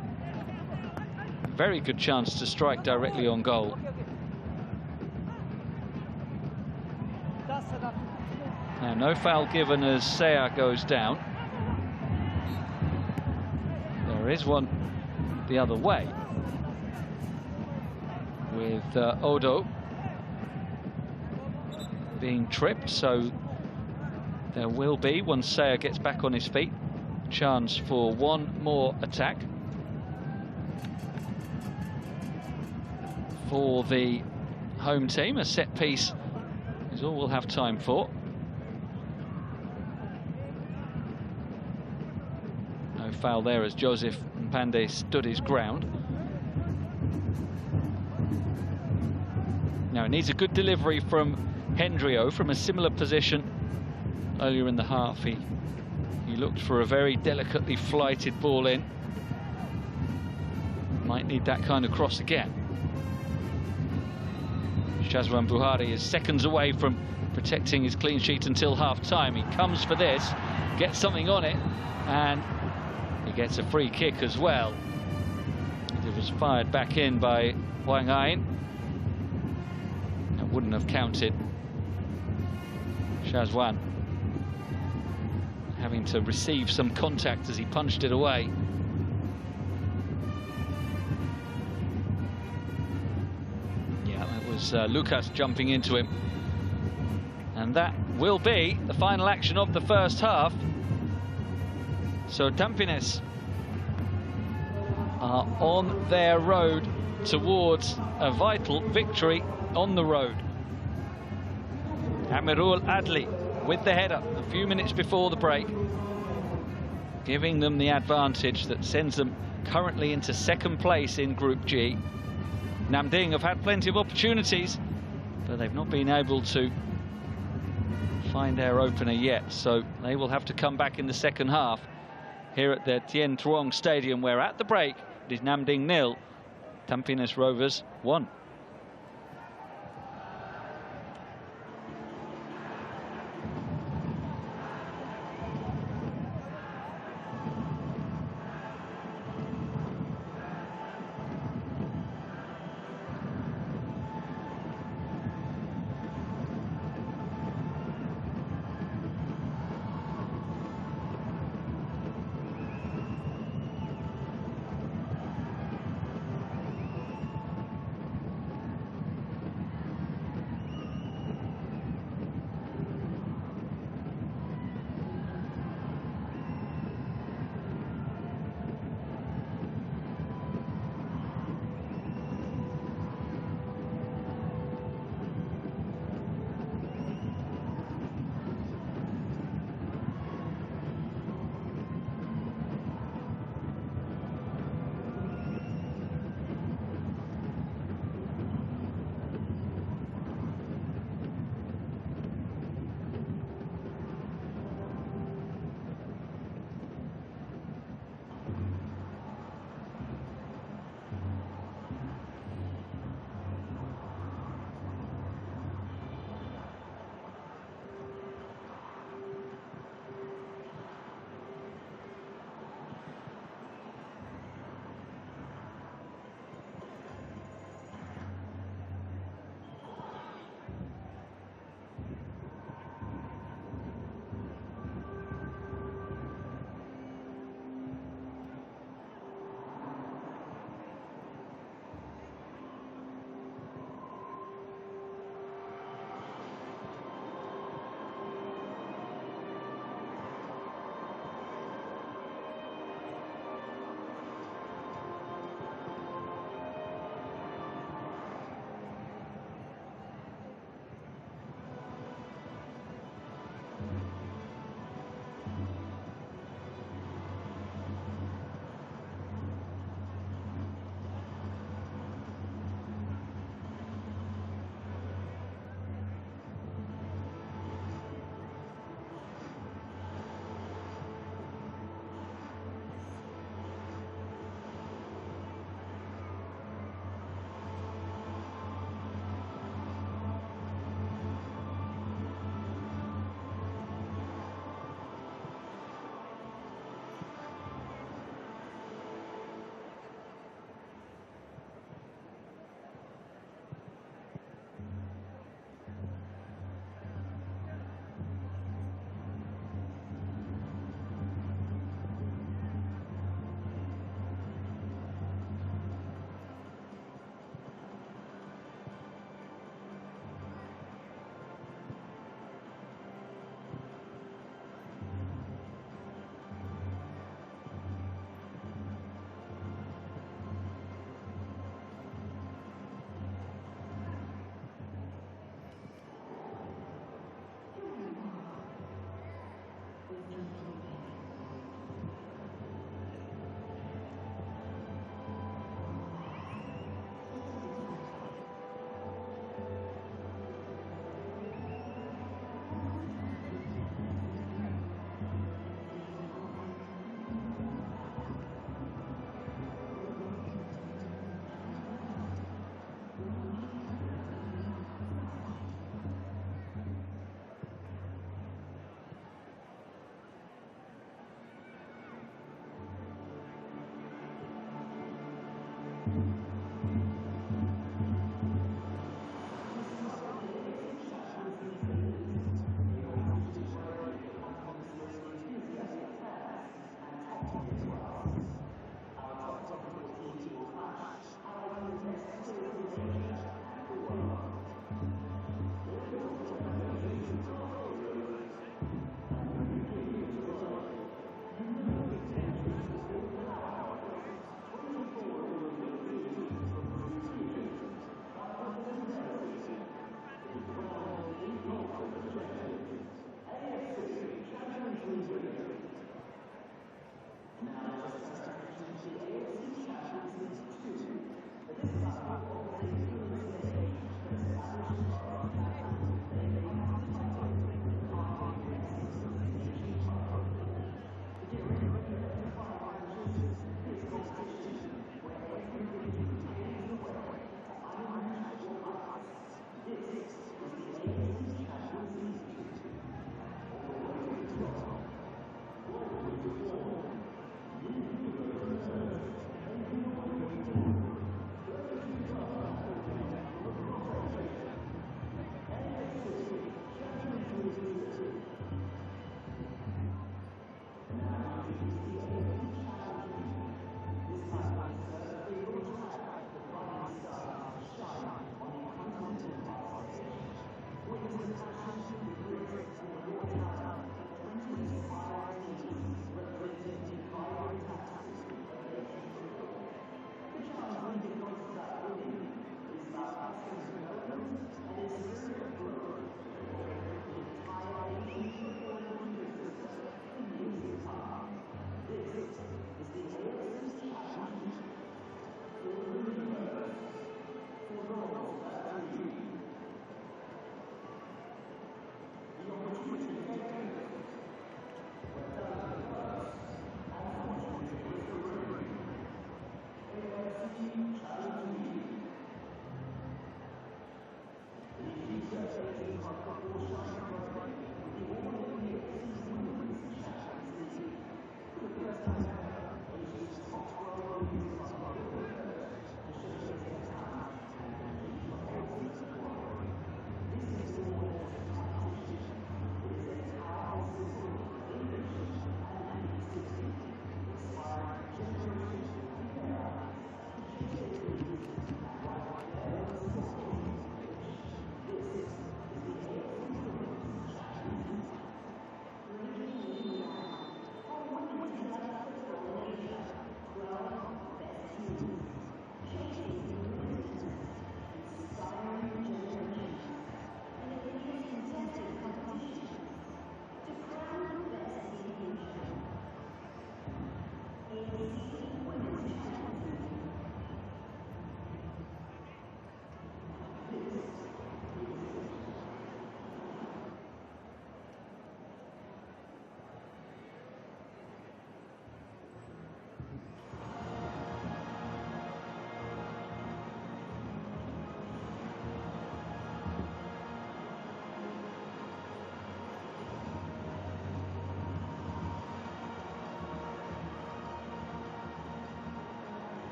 very good chance to strike directly on goal. Now, no foul given as Seiya goes down. There is one the other way, with Odo being tripped, so there will be, once Seiya gets back on his feet, chance for one more attack. for the home team. A set piece is all we'll have time for. No foul there as Joseph Mpande stood his ground. Now it needs a good delivery from Hendrio from a similar position earlier in the half. He looked for a very delicately flighted ball in. Might need that kind of cross again. Shazwan Buhari is seconds away from protecting his clean sheet until half-time. He comes for this, gets something on it, and he gets a free kick as well. It was fired back in by Wang Ain. That wouldn't have counted. Shazwan having to receive some contact as he punched it away. Lucas jumping into him, and that will be the final action of the first half. So Tampines are on their road towards a vital victory on the road. Amirul Adli with the header a few minutes before the break, giving them the advantage that sends them currently into second place in Group G. Nam Dịnh have had plenty of opportunities, but they've not been able to find their opener yet, so they will have to come back in the second half here at the Tien Truong Stadium, where at the break it is Nam Dịnh 0, Tampines Rovers 1.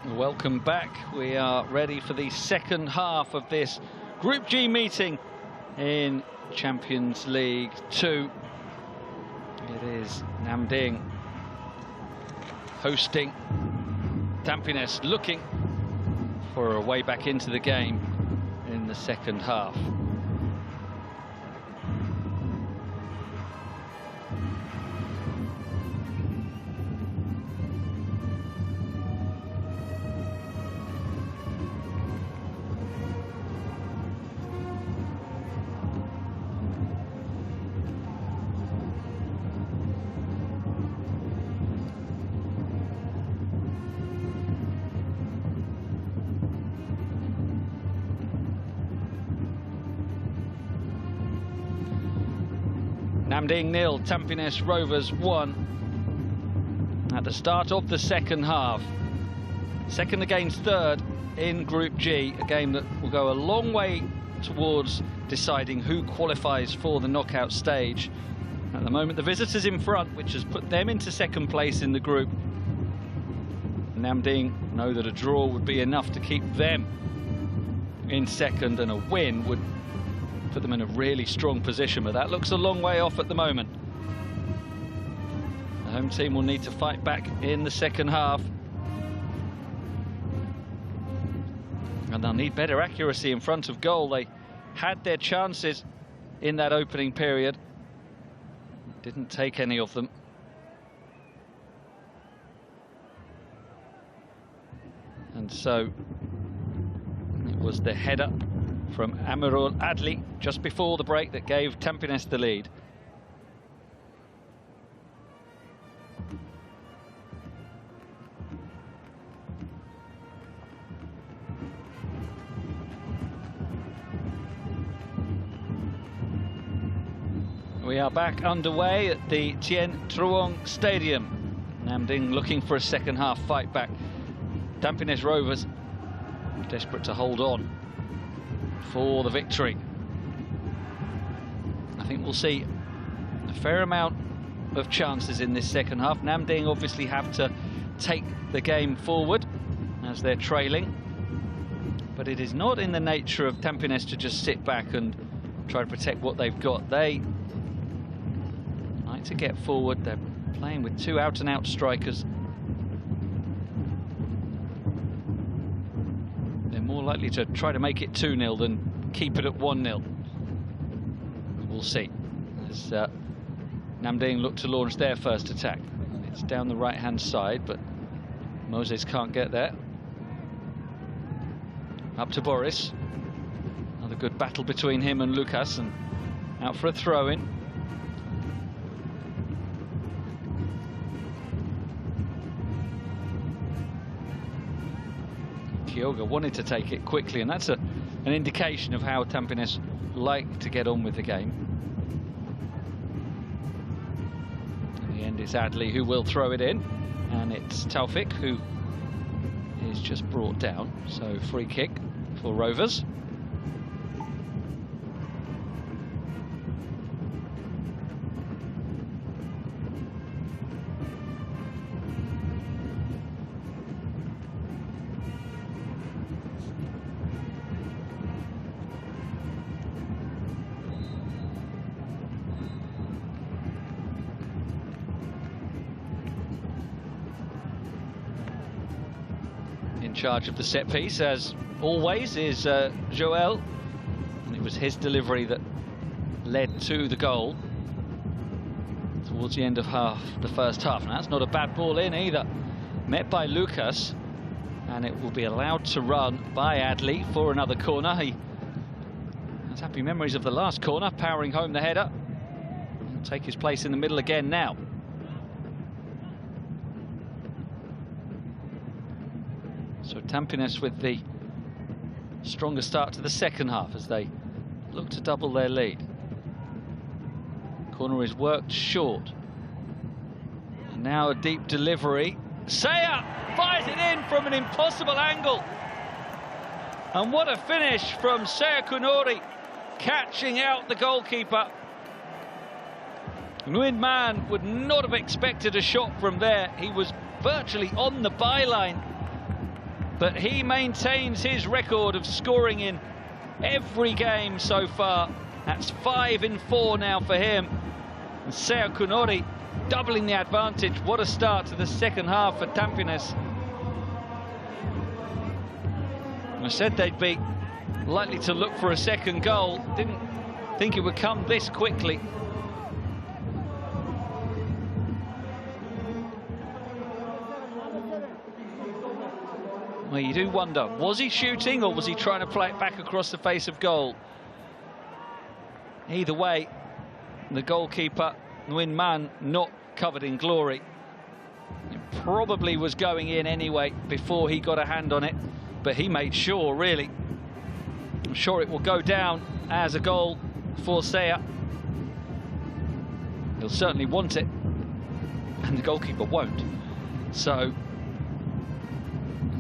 Welcome back. We are ready for the second half of this Group G meeting in Champions League 2. It is Nam Dịnh hosting Tampines, looking for a way back into the game in the second half. Nam Dịnh 0, Tampines Rovers 1 at the start of the second half. Second against third in Group G, a game that will go a long way towards deciding who qualifies for the knockout stage. At the moment, the visitors in front, which has put them into second place in the group. Nam Dịnh know that a draw would be enough to keep them in second, and a win would put them in a really strong position, but that looks a long way off at the moment. The home team will need to fight back in the second half, and they'll need better accuracy in front of goal. They had their chances in that opening period, didn't take any of them. And so it was the header from Amirul Adli just before the break that gave Tampines the lead. We are back underway at the Tien Truong Stadium. Nam Dịnh looking for a second half fight back. Tampines Rovers desperate to hold on for the victory. I think we'll see a fair amount of chances in this second half. Nam Dịnh obviously have to take the game forward as they're trailing, but it is not in the nature of Tampines to just sit back and try to protect what they've got. They like to get forward. They're playing with two out-and-out strikers. More likely to try to make it 2-0 than keep it at 1-0. We'll see. As Nam Dịnh look to launch their first attack. It's down the right-hand side, but Moses can't get there. Up to Boris. Another good battle between him and Lucas, and out for a throw-in. Kyoga wanted to take it quickly, and that's an indication of how Tampines like to get on with the game. In the end, it's Adli who will throw it in, and it's Taufik who is just brought down. So free kick for Rovers. In charge of the set piece, as always, is Joel, and it was his delivery that led to the goal towards the end of the first half. Now that's not a bad ball in either, met by Lucas, and it will be allowed to run by Adli for another corner. He has happy memories of the last corner, powering home the header. He'll take his place in the middle again now. So Tampines with the stronger start to the second half as they look to double their lead. Corner is worked short. And now a deep delivery. Saya fires it in from an impossible angle. And what a finish from Saya Kunori, catching out the goalkeeper. Nguyen Man would not have expected a shot from there. He was virtually on the byline. but he maintains his record of scoring in every game so far. That's 5 in 4 now for him. And Seo Kunori doubling the advantage. What a start to the second half for Tampines. I said they'd be likely to look for a second goal. Didn't think it would come this quickly. Well, you do wonder, was he shooting or was he trying to play it back across the face of goal? Either way, the goalkeeper, Nguyen Man, not covered in glory. It probably was going in anyway before he got a hand on it, but he made sure, really. I'm sure it will go down as a goal for Seo. He'll certainly want it, and the goalkeeper won't. So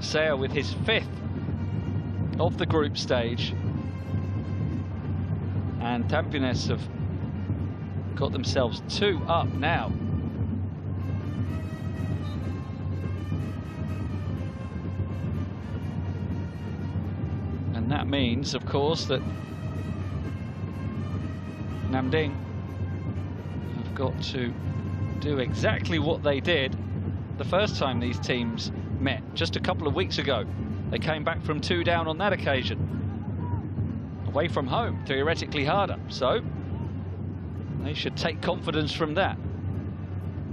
Seo with his 5th of the group stage, and Tampines have got themselves 2 up now. And that means, of course, that Nam Dịnh have got to do exactly what they did the first time these teams met just a couple of weeks ago. They came back from 2 down on that occasion. Away from home, theoretically harder. So they should take confidence from that.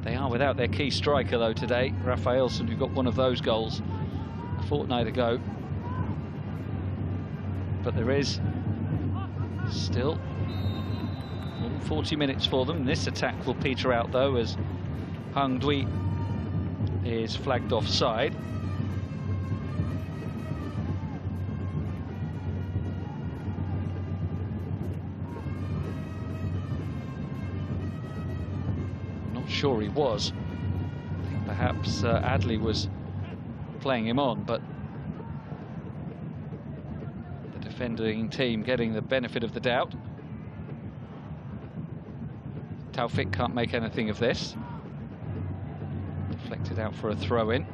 They are without their key striker though today, Rafaelson, who got one of those goals a fortnight ago. But there is still more than 40 minutes for them. This attack will peter out though, as Hang Dui is flagged offside. I'm not sure he was. I think perhaps Adley was playing him on, but the defending team getting the benefit of the doubt. Taufik can't make anything of this. Deflected out for a throw-in.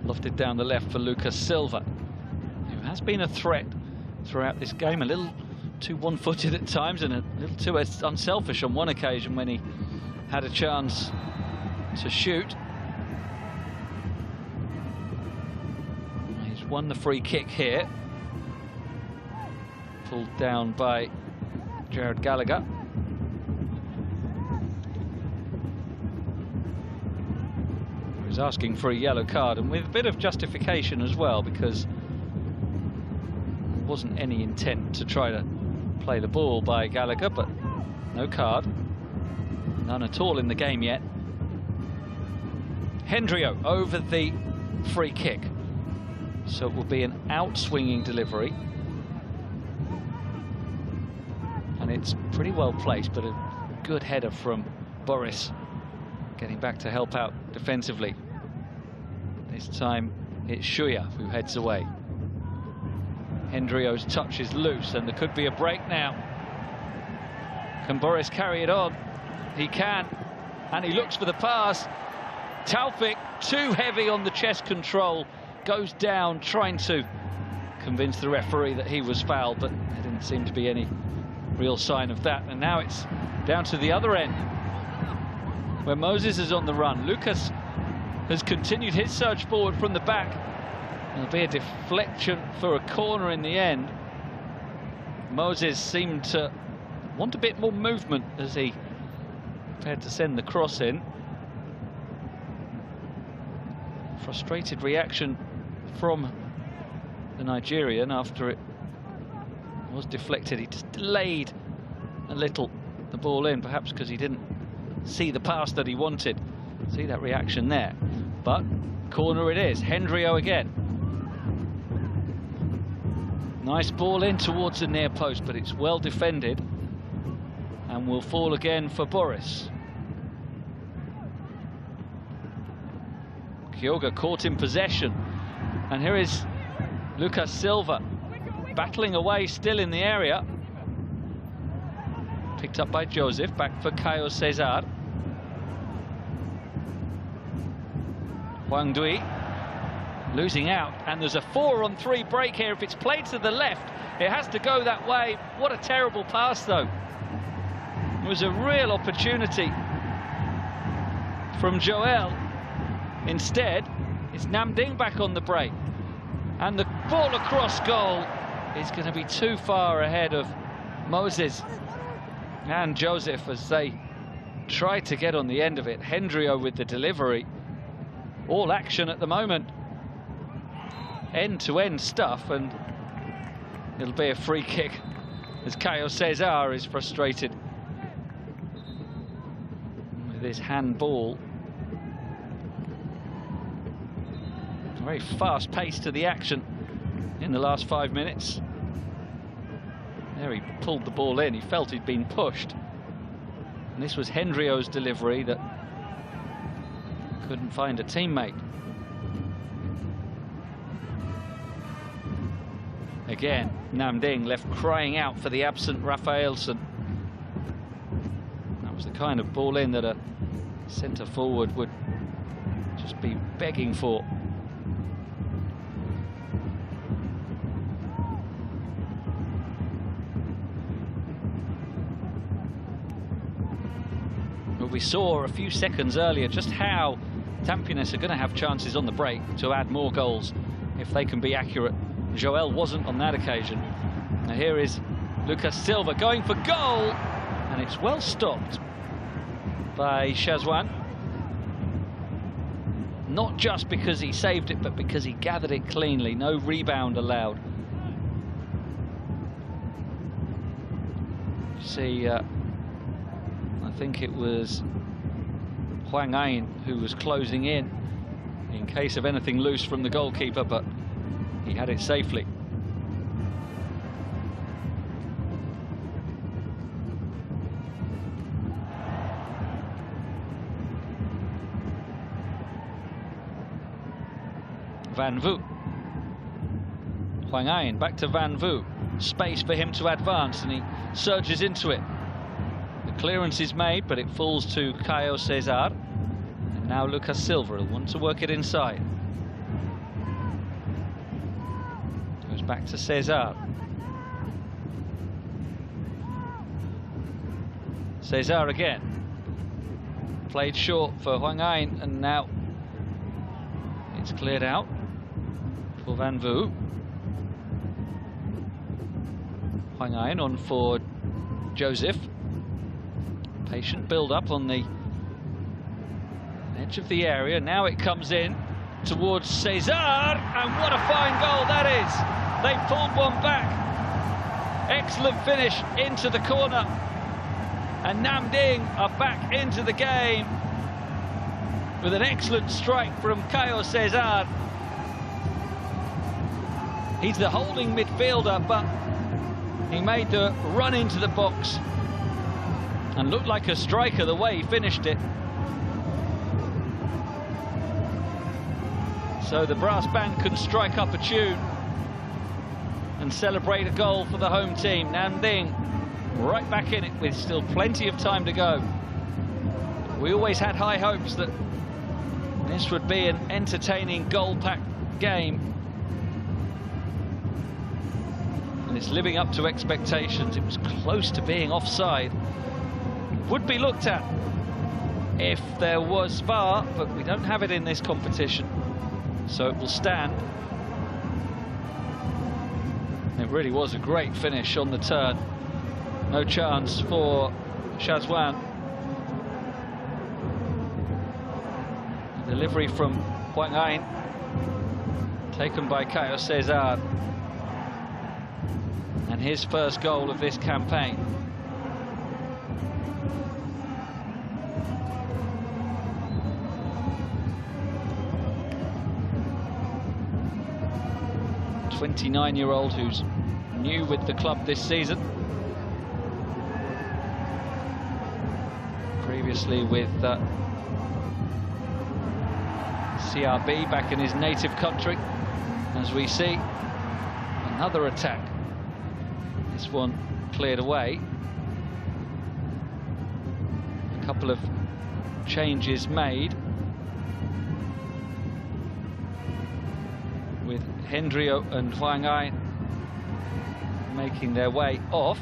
Lofted down the left for Lucas Silva, who has been a threat throughout this game, a little too one-footed at times and a little too unselfish on one occasion when he had a chance to shoot. He's won the free kick here, pulled down by Jared Gallagher. He was asking for a yellow card, and with a bit of justification as well, because there wasn't any intent to try to play the ball by Gallagher, but no card. None at all in the game yet. Hendrio over the free kick. So it will be an out-swinging delivery. And it's pretty well placed, but a good header from Boris, getting back to help out defensively. This time it's Shuya who heads away. Hendrio's touch is loose, and there could be a break now. Can Boris carry it on? He can, and he looks for the pass. Taufik, too heavy on the chest control, goes down trying to convince the referee that he was fouled, but there didn't seem to be any real sign of that. And now it's down to the other end, where Moses is on the run. Lucas has continued his surge forward from the back. There'll be a deflection for a corner in the end. Moses seemed to want a bit more movement as he prepared to send the cross in. Frustrated reaction from the Nigerian after it was deflected. He just delayed a little the ball in, perhaps because he didn't see the pass that he wanted. See that reaction there. But corner it is. Hendrio again. Nice ball in towards the near post, but it's well defended and will fall again for Boris. Kyoga caught in possession. And here is Lucas Silva battling away still in the area. Picked up by Joseph, back for Caio Cesar. Huang Dui losing out, and there's a 4-on-3 break here. If it's played to the left, it has to go that way. What a terrible pass, though. It was a real opportunity from Joel. Instead, it's Nam Dịnh back on the break, and the ball across goal is going to be too far ahead of Moses and Joseph as they try to get on the end of it. Hendrio with the delivery. All action at the moment. End-to-end stuff, and it'll be a free kick as Caio Cesar is frustrated with his handball. Very fast pace to the action in the last 5 minutes. There he pulled the ball in, he felt he'd been pushed. And this was Hendrio's delivery that couldn't find a teammate. Again, Nam Dịnh left crying out for the absent Rafaelson. That was the kind of ball in that a centre forward would just be begging for. But we saw a few seconds earlier just how Tampines are going to have chances on the break to add more goals if they can be accurate. Joel wasn't on that occasion. Now here is Lucas Silva going for goal, and it's well stopped by Shazwan. Not just because he saved it, but because he gathered it cleanly. No rebound allowed. See, I think it was Huang Ain who was closing in case of anything loose from the goalkeeper, but he had it safely. Van Vu. Huang Ain back to Van Vu. Space for him to advance, and he surges into it. The clearance is made, but it falls to Caio Cesar. And now Lucas Silva will want to work it inside. Goes back to Cesar. Cesar again. Played short for Huang Ain, and now it's cleared out for Van Vu. Huang Ain on for Joseph. Patient build-up on the edge of the area. Now it comes in towards Cesar, and what a fine goal that is. They pulled one back. Excellent finish into the corner, and Nam Dịnh are back into the game with an excellent strike from Caio Cesar. He's the holding midfielder, but he made the run into the box and looked like a striker the way he finished it. So the brass band can strike up a tune and celebrate a goal for the home team. Nam Dịnh right back in it with still plenty of time to go. We always had high hopes that this would be an entertaining goal-packed game. And it's living up to expectations. It was close to being offside. Would be looked at if there was VAR, but we don't have it in this competition, so it will stand. It really was a great finish on the turn. No chance for Shazwan. Delivery from Huang Ain, taken by Caio Cesar, and his first goal of this campaign. A 29-year-old who's new with the club this season. Previously with CRB back in his native country, as we see another attack. This one cleared away. A couple of changes made, with Hendrio and Huang Ai making their way off.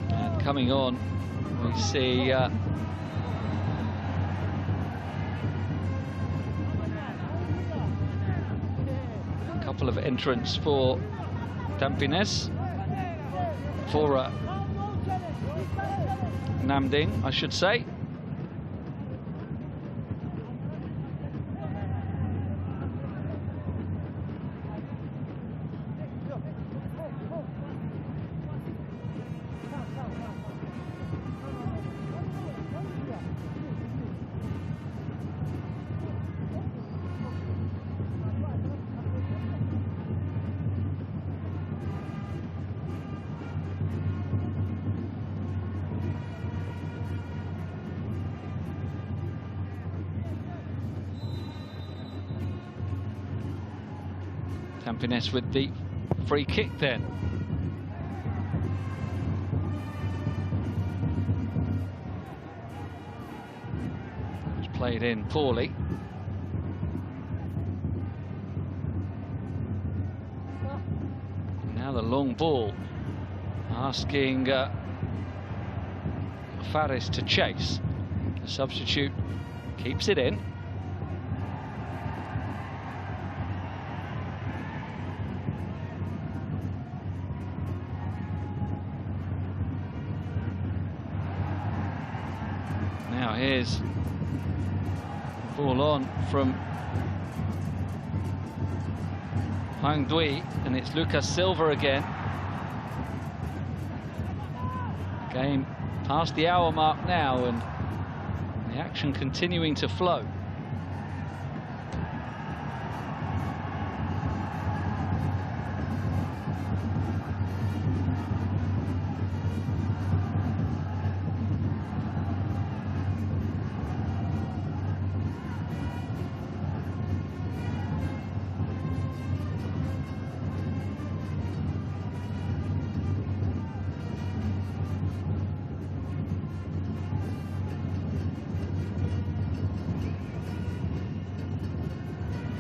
And coming on, we see a couple of entrants for Tampines, for Nam Dịnh, I should say. Tampines with the free kick then. It's played in poorly. Now the long ball, asking Faris to chase. The substitute keeps it in. Now here's ball on from Hoàng Duy, and it's Lucas Silva again. Game past the hour mark now, and the action continuing to flow.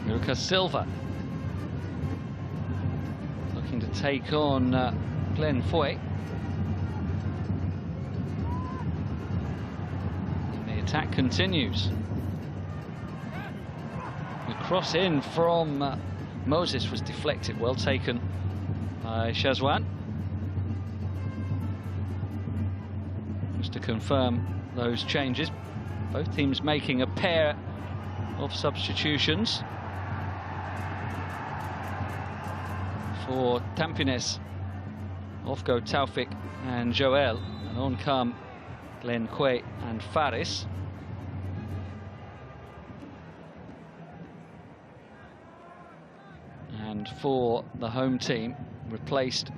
Lucas Silva looking to take on Glenn Foy. And the attack continues. The cross in from Moses was deflected, well taken by Shazwan. Just to confirm those changes, both teams making a pair of substitutions. For Tampines, off go Taufik and Joel, and on come Glenn Quay and Faris. And for the home team, replaced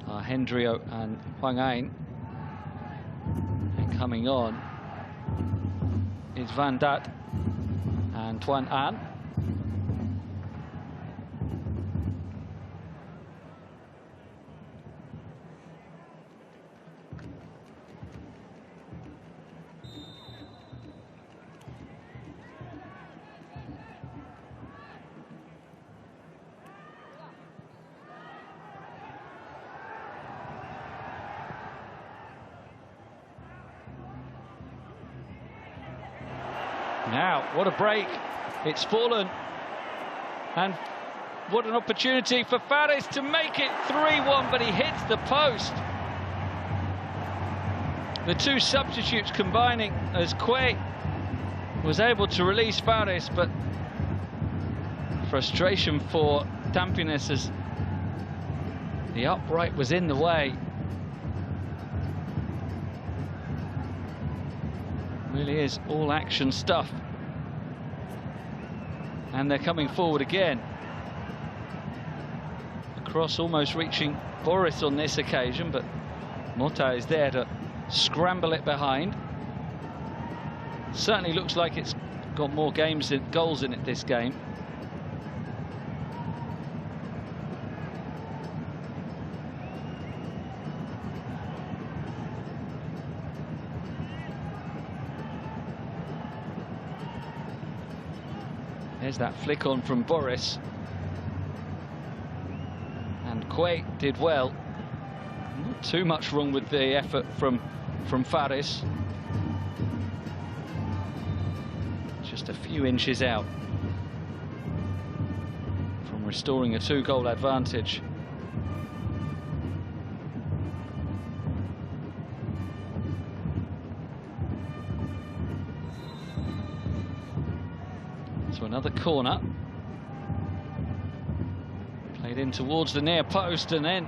Hendrio and Huang Ai. And coming on is Van Dat and Tuan An. Now, what a break. It's fallen. And what an opportunity for Faris to make it 3-1, but he hits the post. The two substitutes combining as Quay was able to release Faris, but frustration for Tampines as the upright was in the way. Really is all action stuff. And they're coming forward again. The cross almost reaching Boris on this occasion, but Mota is there to scramble it behind. Certainly looks like it's got more goals in it this game. There's that flick on from Boris. And Quay did well. Not too much wrong with the effort from Faris. Just a few inches out from restoring a 2-goal advantage. So another corner. Played in towards the near post, and then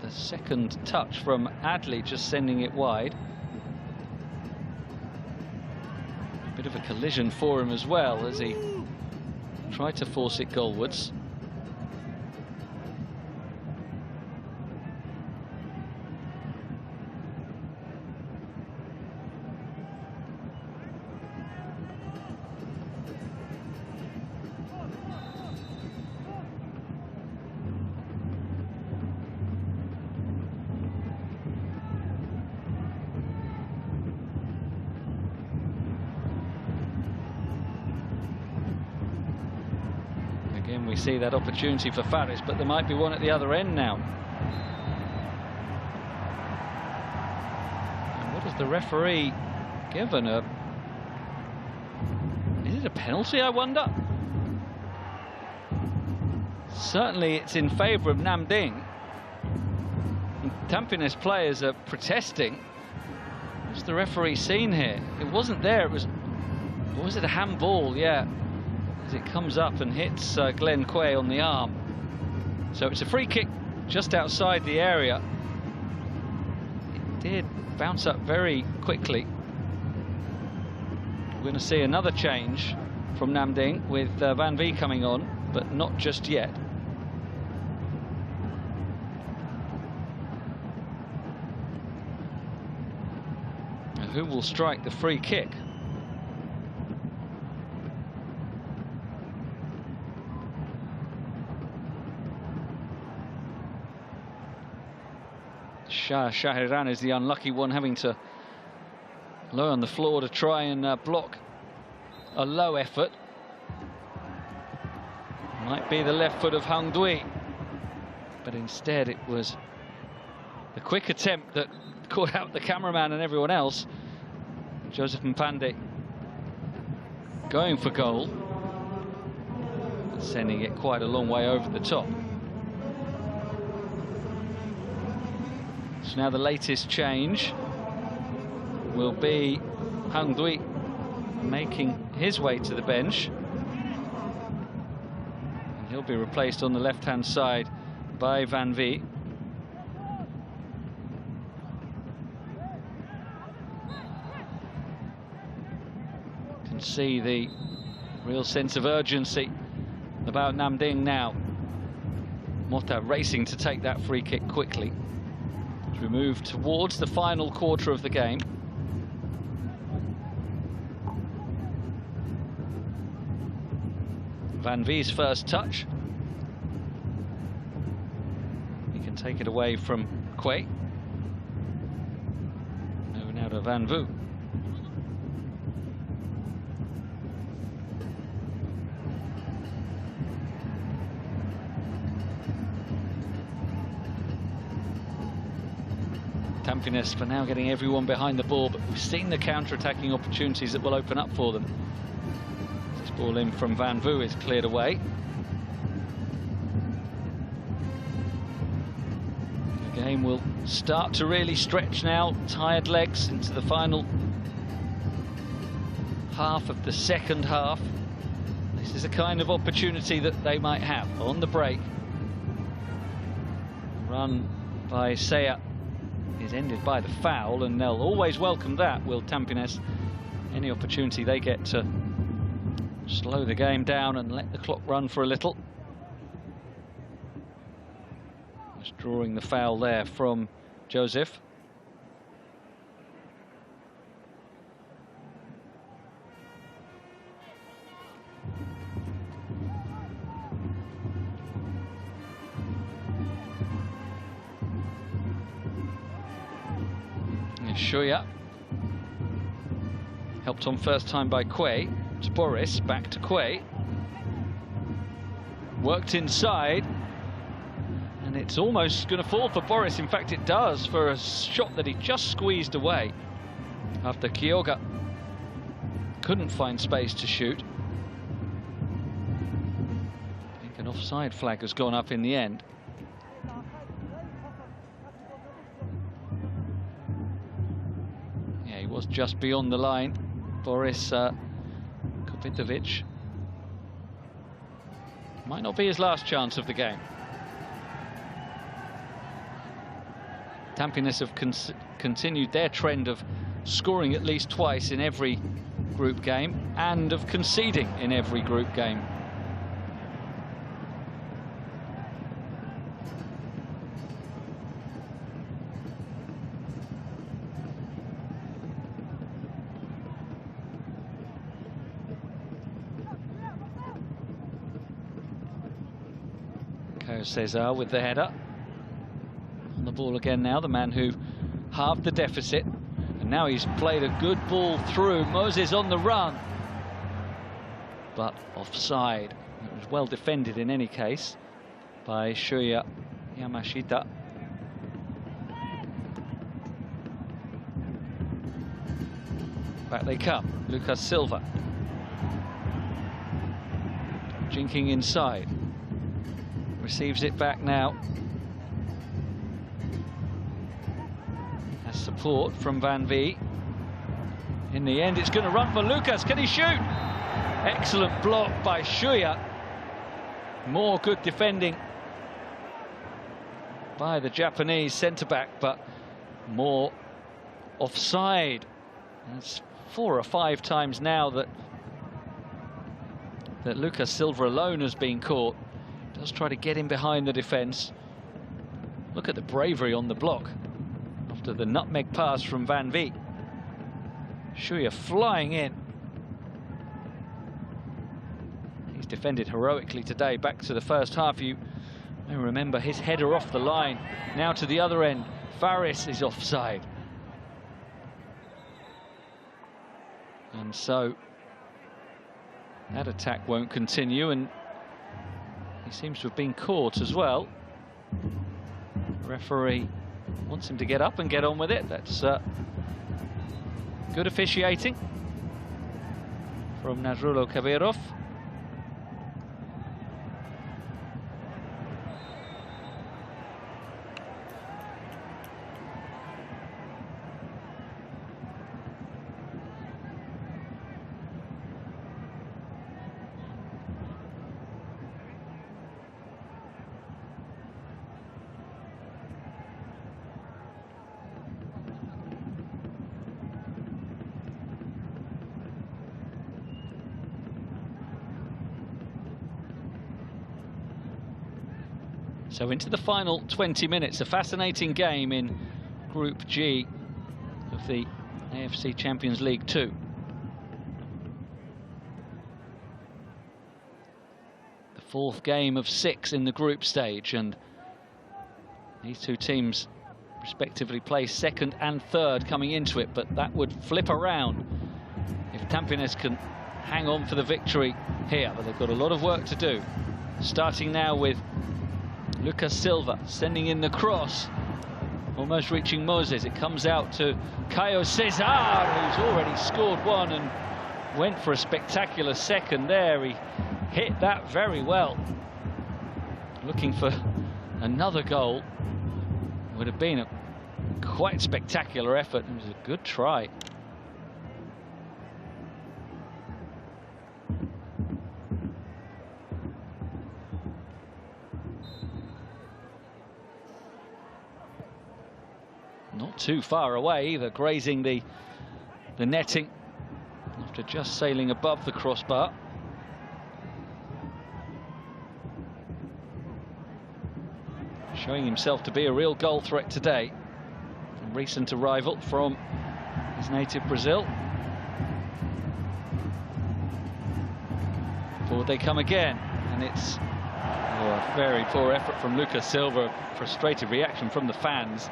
the second touch from Adley, just sending it wide. A bit of a collision for him as well, as he tried to force it goalwards. Again, we see that opportunity for Faris, but there might be one at the other end now. And what has the referee given? Is it a penalty, I wonder? Certainly it's in favour of Nam Dịnh. Tampines players are protesting. What's the referee seen here? It wasn't there, it was... Or was it a handball? Yeah. As it comes up and hits Glenn Quay on the arm. So it's a free kick just outside the area. It did bounce up very quickly. We're going to see another change from Nam Dịnh with Van VIE coming on, but not just yet. Now, who will strike the free kick? Shahiran is the unlucky one, having to lie on the floor to try and block a low effort. Might be the left foot of Hung Dui, but instead it was the quick attempt that caught out the cameraman and everyone else. Joseph Mpande going for goal, but sending it quite a long way over the top. So now the latest change will be Hung Dui making his way to the bench. And he'll be replaced on the left-hand side by Van VIE. You can see the real sense of urgency about Nam Dịnh now. Mota racing to take that free kick quickly. We move towards the final quarter of the game. Van VIE's first touch. He can take it away from Quay. Now to Van VIE. Tampines for now getting everyone behind the ball, but we've seen the counter-attacking opportunities that will open up for them. This ball in from Van VIE is cleared away. The game will start to really stretch now, tired legs into the final half of the second half. This is a kind of opportunity that they might have on the break. Run by Seya is ended by the foul, and they'll always welcome that, will Tampines. Any opportunity they get to slow the game down and let the clock run for a little. Just drawing the foul there from Joseph. And Shuya. Helped on first time by Quay. It's Boris, back to Quay. Worked inside. And it's almost going to fall for Boris. In fact, it does, for a shot that he just squeezed away after Kyoga couldn't find space to shoot. I think an offside flag has gone up in the end. Yeah, he was just beyond the line, Boris Kopitovic. Might not be his last chance of the game. Tampines have continued their trend of scoring at least twice in every group game and of conceding in every group game. Cesar with the header. On the ball again now, the man who halved the deficit. And now he's played a good ball through. Moses on the run. But offside. It was well defended in any case by Shuya Yamashita. Back they come. Lucas Silva. Jinking inside. Receives it back now. Has support from Van VIE. In the end, it's going to run for Lucas. Can he shoot? Excellent block by Shuya. More good defending by the Japanese centre-back, but more offside. It's 4 or 5 times now that Lucas Silva alone has been caught. Does try to get in behind the defence. Look at the bravery on the block after the nutmeg pass from Van VIE. Shuya flying in. He's defended heroically today. Back to the first half, you may remember his header off the line. Now to the other end, Faris is offside. And so that attack won't continue, and he seems to have been caught as well. The referee wants him to get up and get on with it. That's good officiating from Nazrulo Kabirov. So into the final 20 minutes, a fascinating game in Group G of the AFC Champions League Two. The 4th game of 6 in the group stage, and these two teams respectively place 2nd and 3rd coming into it, but that would flip around if Tampines can hang on for the victory here. But they've got a lot of work to do. Starting now with Lucas Silva sending in the cross, almost reaching Moses. It comes out to Caio Cesar, who's already scored one and went for a spectacular second there. He hit that very well. Looking for another goal. Would have been a quite spectacular effort. It was a good try. Not too far away either, grazing the netting after just sailing above the crossbar. Showing himself to be a real goal threat today. From recent arrival from his native Brazil. Forward they come again, and it's a very poor effort from Lucas Silva. Frustrated reaction from the fans.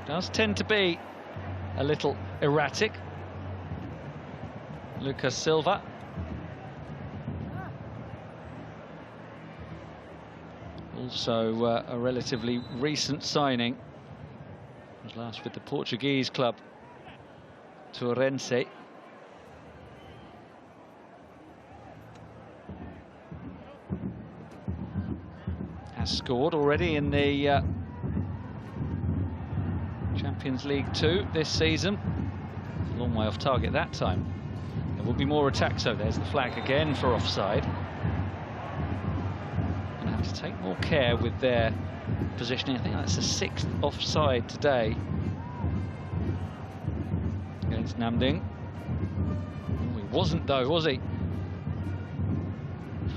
does tend to be a little erratic. Lucas Silva. Also a relatively recent signing. Was last with the Portuguese club Torrense. Has scored already in the Champions League 2 this season. A long way off target that time. There will be more attacks, so there's the flag again for offside. Going to have to take more care with their positioning. I think that's the 6th offside today against Nam Dịnh. Oh, he wasn't though, was he?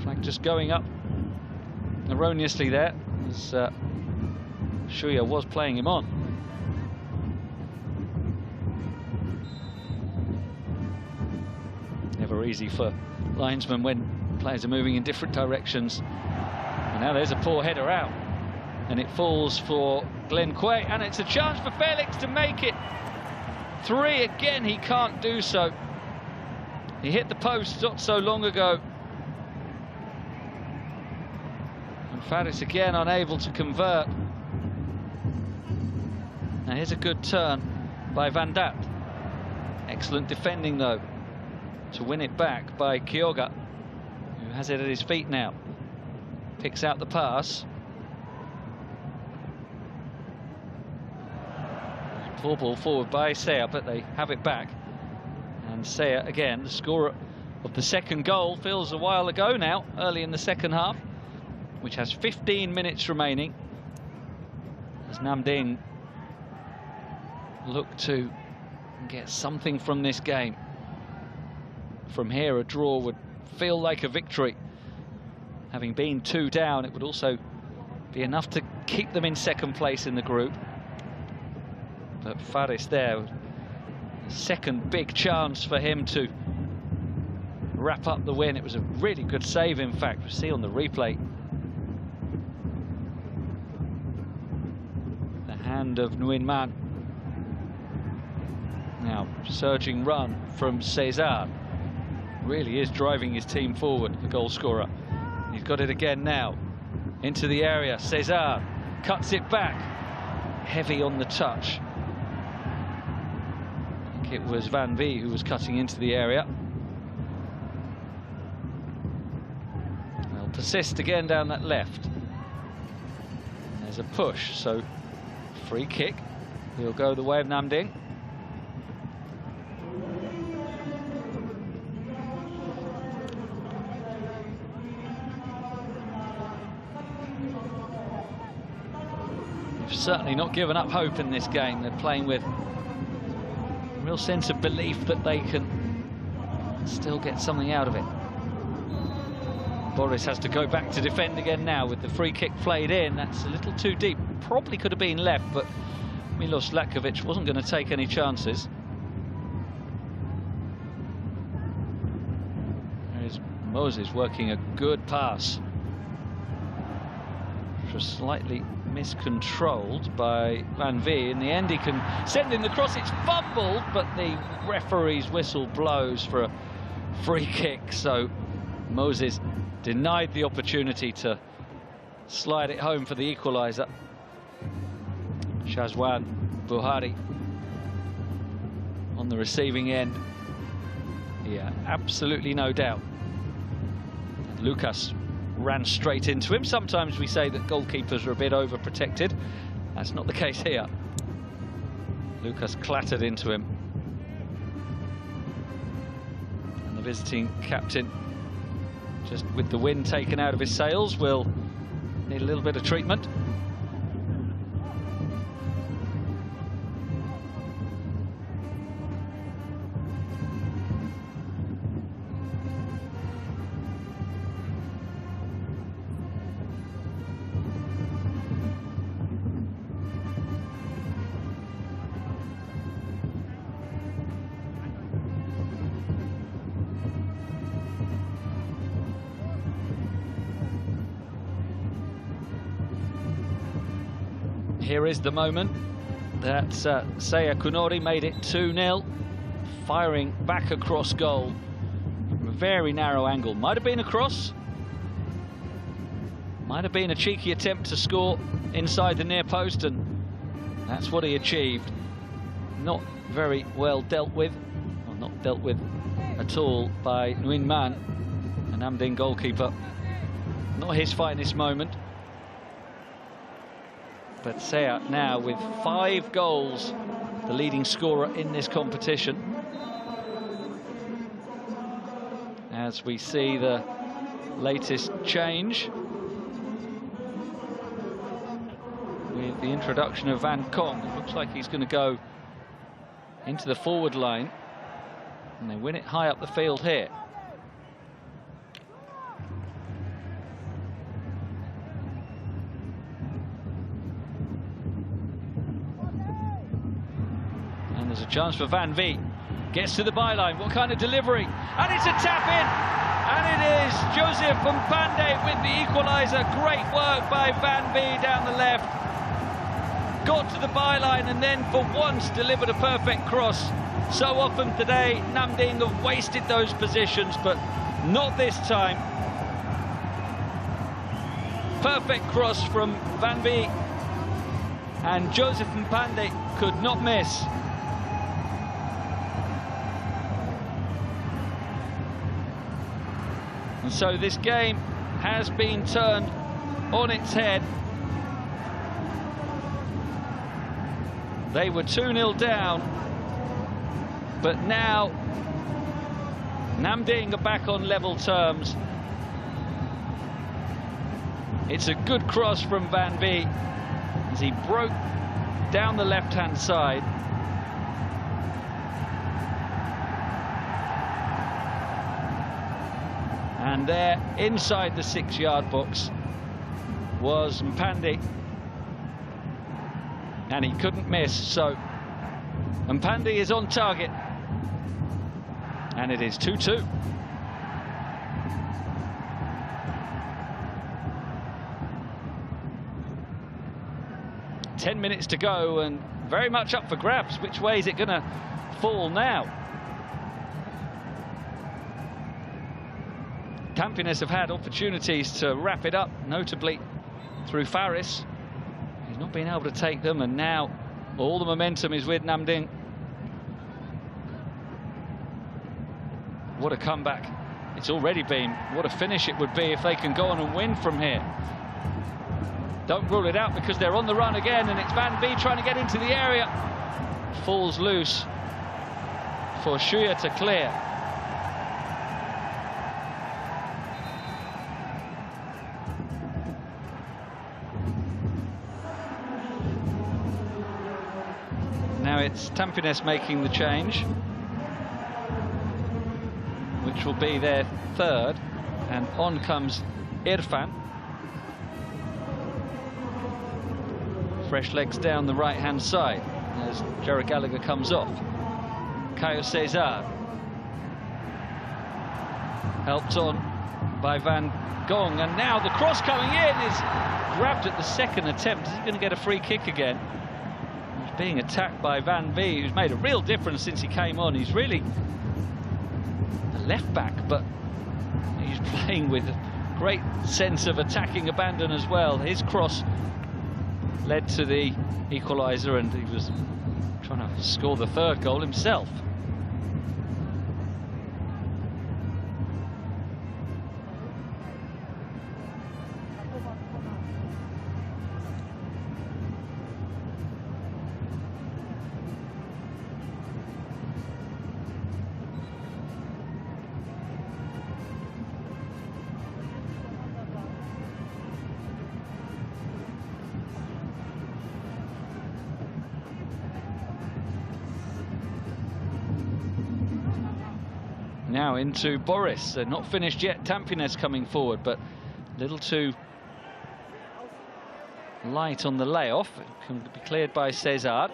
Flag just going up erroneously there, as Shuya was playing him on. Never easy for linesmen when players are moving in different directions. And now there's a poor header out, and it falls for Glenn Quay, and it's a chance for Felix to make it 3 again. He can't do so. He hit the post not so long ago, and Faris again unable to convert. Now here's a good turn by Van Dat. Excellent defending though to win it back by Kyoga, who has it at his feet now. Picks out the pass. Poor ball forward by Seya, but they have it back. And Seya again, the scorer of the second goal, feels a while ago now, early in the second half, which has 15 minutes remaining, as Nam Dịnh look to get something from this game. From here, a draw would feel like a victory. Having been 2 down, it would also be enough to keep them in second place in the group. But Faris there, a second big chance for him to wrap up the win. It was a really good save, in fact. We see on the replay the hand of Nguyen Man. Now, surging run from Cesar. Really is driving his team forward, the goal scorer. He's got it again now. Into the area, Cesar cuts it back. Heavy on the touch. I think it was Van VIE who was cutting into the area. They'll persist again down that left. There's a push, so free kick. He'll go the way of Nam Dịnh. Certainly not given up hope in this game. They're playing with a real sense of belief that they can still get something out of it. Boris has to go back to defend again now with the free kick played in. That's a little too deep. Probably could have been left, but Milos Latkovic wasn't going to take any chances. There's Moses working a good pass. Which was slightly miscontrolled by Van VIE. In the end, he can send in the cross. It's fumbled, but the referee's whistle blows for a free kick. So Moses denied the opportunity to slide it home for the equaliser. Shazwan Buhari on the receiving end. Yeah, absolutely no doubt. Lucas ran straight into him. Sometimes we say that goalkeepers are a bit overprotected. That's not the case here. Lucas clattered into him. And the visiting captain, just with the wind taken out of his sails, will need a little bit of treatment. Here is the moment. That's Saya Kunori made it 2-0, firing back across goal from a very narrow angle. Might have been a cross, might have been a cheeky attempt to score inside the near post, and that's what he achieved. Not very well dealt with, or not dealt with at all by Nguyen Man, a Nam Dịnh goalkeeper. Not his finest moment. But Saya now with 5 goals, the leading scorer in this competition. As we see the latest change with the introduction of Van Kong. It looks like he's going to go into the forward line, and they win it high up the field here. There's a chance for Van VIE. Gets to the byline. What kind of delivery? And it's a tap in. And it is Joseph Mpande with the equaliser. Great work by Van VIE down the left. Got to the byline and then for once delivered a perfect cross. So often today Nam Dịnh have wasted those positions, but not this time. Perfect cross from Van VIE. And Joseph Mpande could not miss. And so this game has been turned on its head. They were 2-0 down, but now Nam Dịnh are back on level terms. It's a good cross from Van VIE as he broke down the left-hand side. And there, inside the 6-yard box, was Mpande. And he couldn't miss, so Mpande is on target. And it is 2-2. Ten minutes to go, and very much up for grabs. Which way is it going to fall now? Tampines have had opportunities to wrap it up, notably through Faris. He's not been able to take them, and now all the momentum is with Nam Dịnh. What a comeback it's already been. What a finish it would be if they can go on and win from here. Don't rule it out because they're on the run again, and it's Van VIE trying to get into the area. Falls loose for Shuya to clear. Now it's Tampines making the change, which will be their 3rd, and on comes Irfan. Fresh legs down the right-hand side as Jared Gallagher comes off. Caio Cesar. Helped on by Van Gong, and now the cross coming in is grabbed at the 2nd attempt. Is he going to get a free kick again? Being attacked by Van VIE, who's made a real difference since he came on. He's really a left back, but he's playing with a great sense of attacking abandon as well. His cross led to the equaliser, and he was trying to score the 3rd goal himself. Now into Boris. They're not finished yet. Tampines coming forward, but a little too light on the layoff. It can be cleared by Cesar.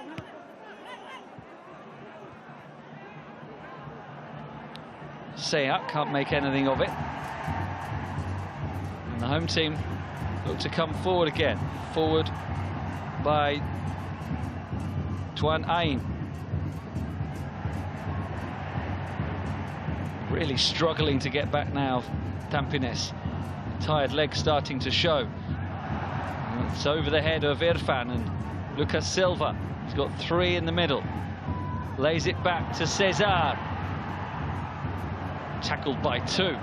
Seyak can't make anything of it. And the home team look to come forward again. Forward by Tuan Ain. Really struggling to get back now, Tampines. Tired legs starting to show. It's over the head of Irfan and Lucas Silva. He's got 3 in the middle. Lays it back to Cesar. Tackled by 2.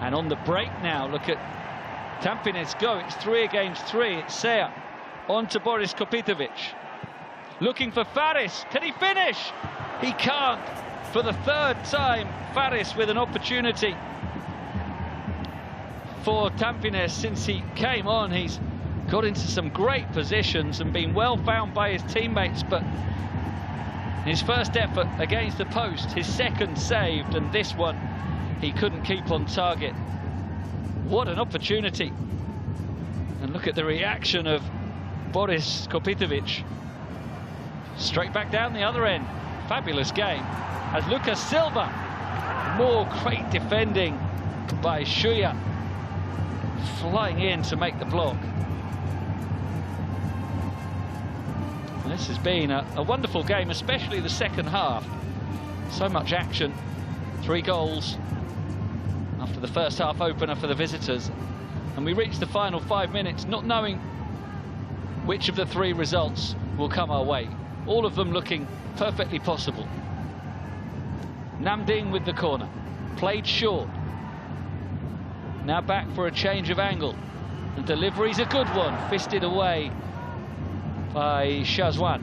And on the break now, look at Tampines go. It's 3 against 3. It's Sea on to Boris Kopitovic. Looking for Faris. Can he finish? He can't. For the 3rd time, Faris with an opportunity for Tampines since he came on. He's got into some great positions and been well found by his teammates, but his first effort against the post, his 2nd saved, and this one he couldn't keep on target. What an opportunity. And look at the reaction of Boris Kopitovic. Straight back down the other end. Fabulous game. As Lucas Silva, more great defending by Shuya, flying in to make the block. And this has been a wonderful game, especially the 2nd half. So much action, 3 goals after the first half opener for the visitors. And we reached the final 5 minutes not knowing which of the 3 results will come our way. All of them looking perfectly possible. Nam Dịnh with the corner, played short. Now back for a change of angle. The delivery's a good one, fisted away by Shazwan.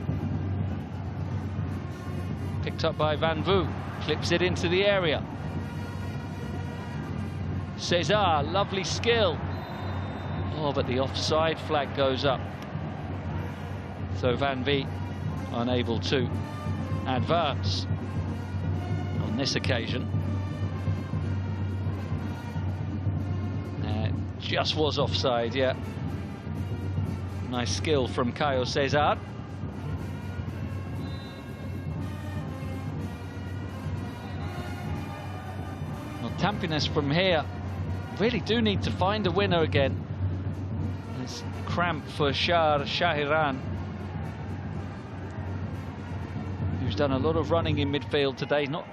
Picked up by Van Vu, clips it into the area. Cesar, lovely skill. Oh, but the offside flag goes up. So Van V unable to advance on this occasion. Just was offside, yeah. Nice skill from Caio Cesar. Well, Tampines from here really do need to find a winner again. It's cramp for Shahiran, who's done a lot of running in midfield today. Not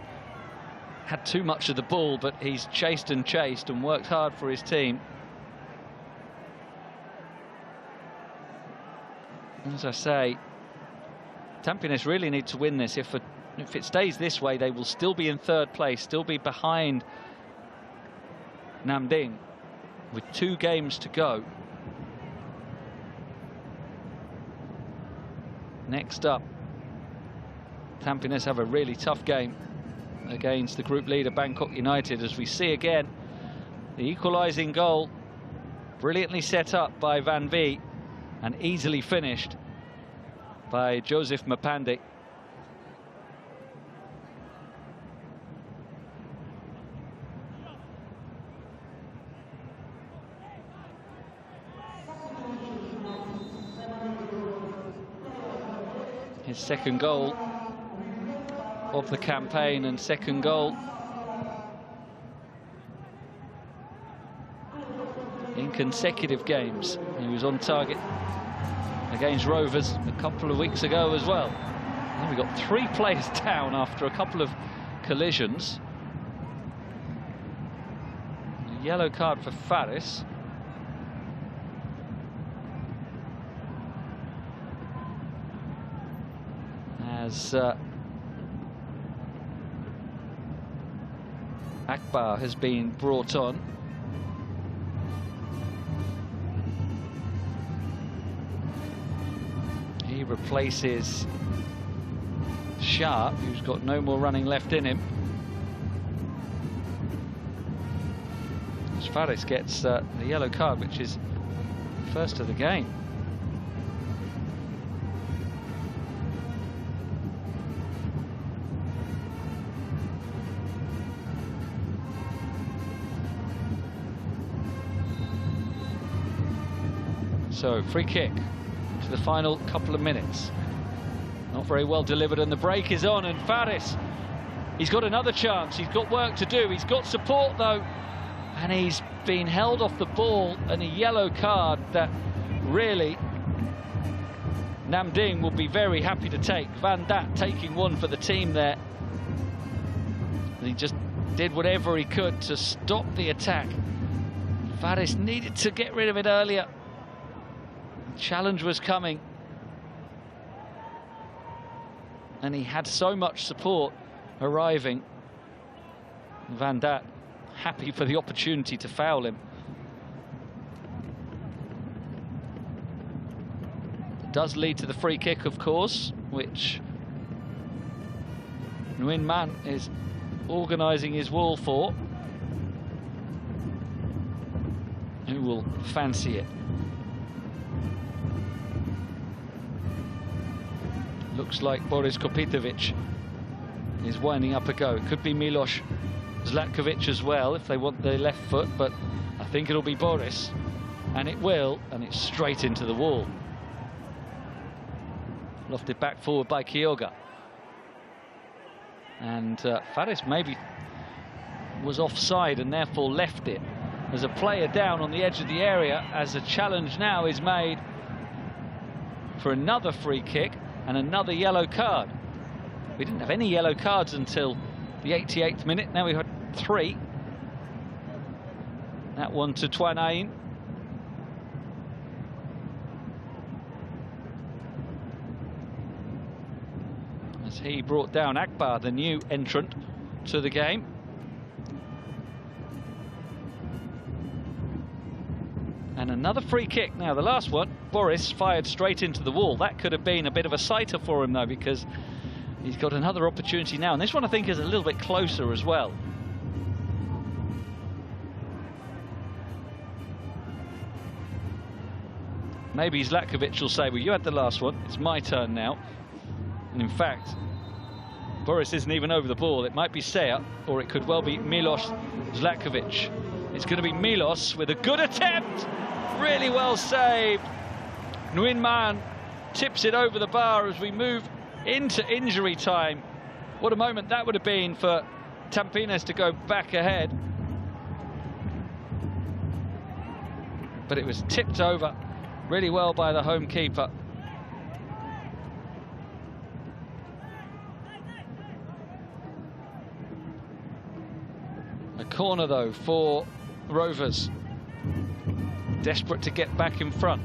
had too much of the ball, but he's chased and worked hard for his team. As I say, Tampines really need to win this. If it stays this way, they will still be in 3rd place, still be behind Nam Dịnh with 2 games to go. Next up, Tampines have a really tough game against the group leader Bangkok United, as we see again the equalising goal, brilliantly set up by Van V and easily finished by Joseph Mapande. His 2nd goal of the campaign and 2nd goal in consecutive games. He was on target against Rovers a couple of weeks ago as well. And we got 3 players down after a couple of collisions. A yellow card for Faris. As Akbar has been brought on. He replaces Sharp, who's got no more running left in him. As Faris gets the yellow card, which is first of the game. So, free kick to the final couple of minutes. Not very well delivered, and the break is on, and Faris, he's got another chance. He's got work to do. He's got support, though, and he's been held off the ball, and a yellow card that really Nam Dịnh will be very happy to take. Van Dat taking one for the team there. And he just did whatever he could to stop the attack. Faris needed to get rid of it earlier. The challenge was coming. And he had so much support arriving. Van Dat happy for the opportunity to foul him. It does lead to the free kick, of course, which Nguyen Man is organising his wall for. Who will fancy it? Looks like Boris Kopitovic is winding up a go. It could be Milos Zlatkovic as well if they want their left foot, but I think it'll be Boris, and it will, and it's straight into the wall. Lofted back forward by Kyoga. And Faris maybe was offside and therefore left it. There's a player down on the edge of the area as a challenge now is made for another free kick and another yellow card. We didn't have any yellow cards until the 88th minute. Now we've had 3. That one to Tuan Ain. As he brought down Akbar, the new entrant to the game. And another free kick. Now the last one, Boris fired straight into the wall. That could have been a bit of a sighter for him though, because he's got another opportunity now. And this one I think is a little bit closer as well. Maybe Zlatkovic will say, well, you had the last one, it's my turn now. And in fact, Boris isn't even over the ball. It might be Seya, or it could well be Milos Zlatkovic. It's going to be Milos with a good attempt. Really well saved. Nguyen Man tips it over the bar as we move into injury time. What a moment that would have been for Tampines to go back ahead. But it was tipped over really well by the home keeper. A corner though for Rovers. Desperate to get back in front.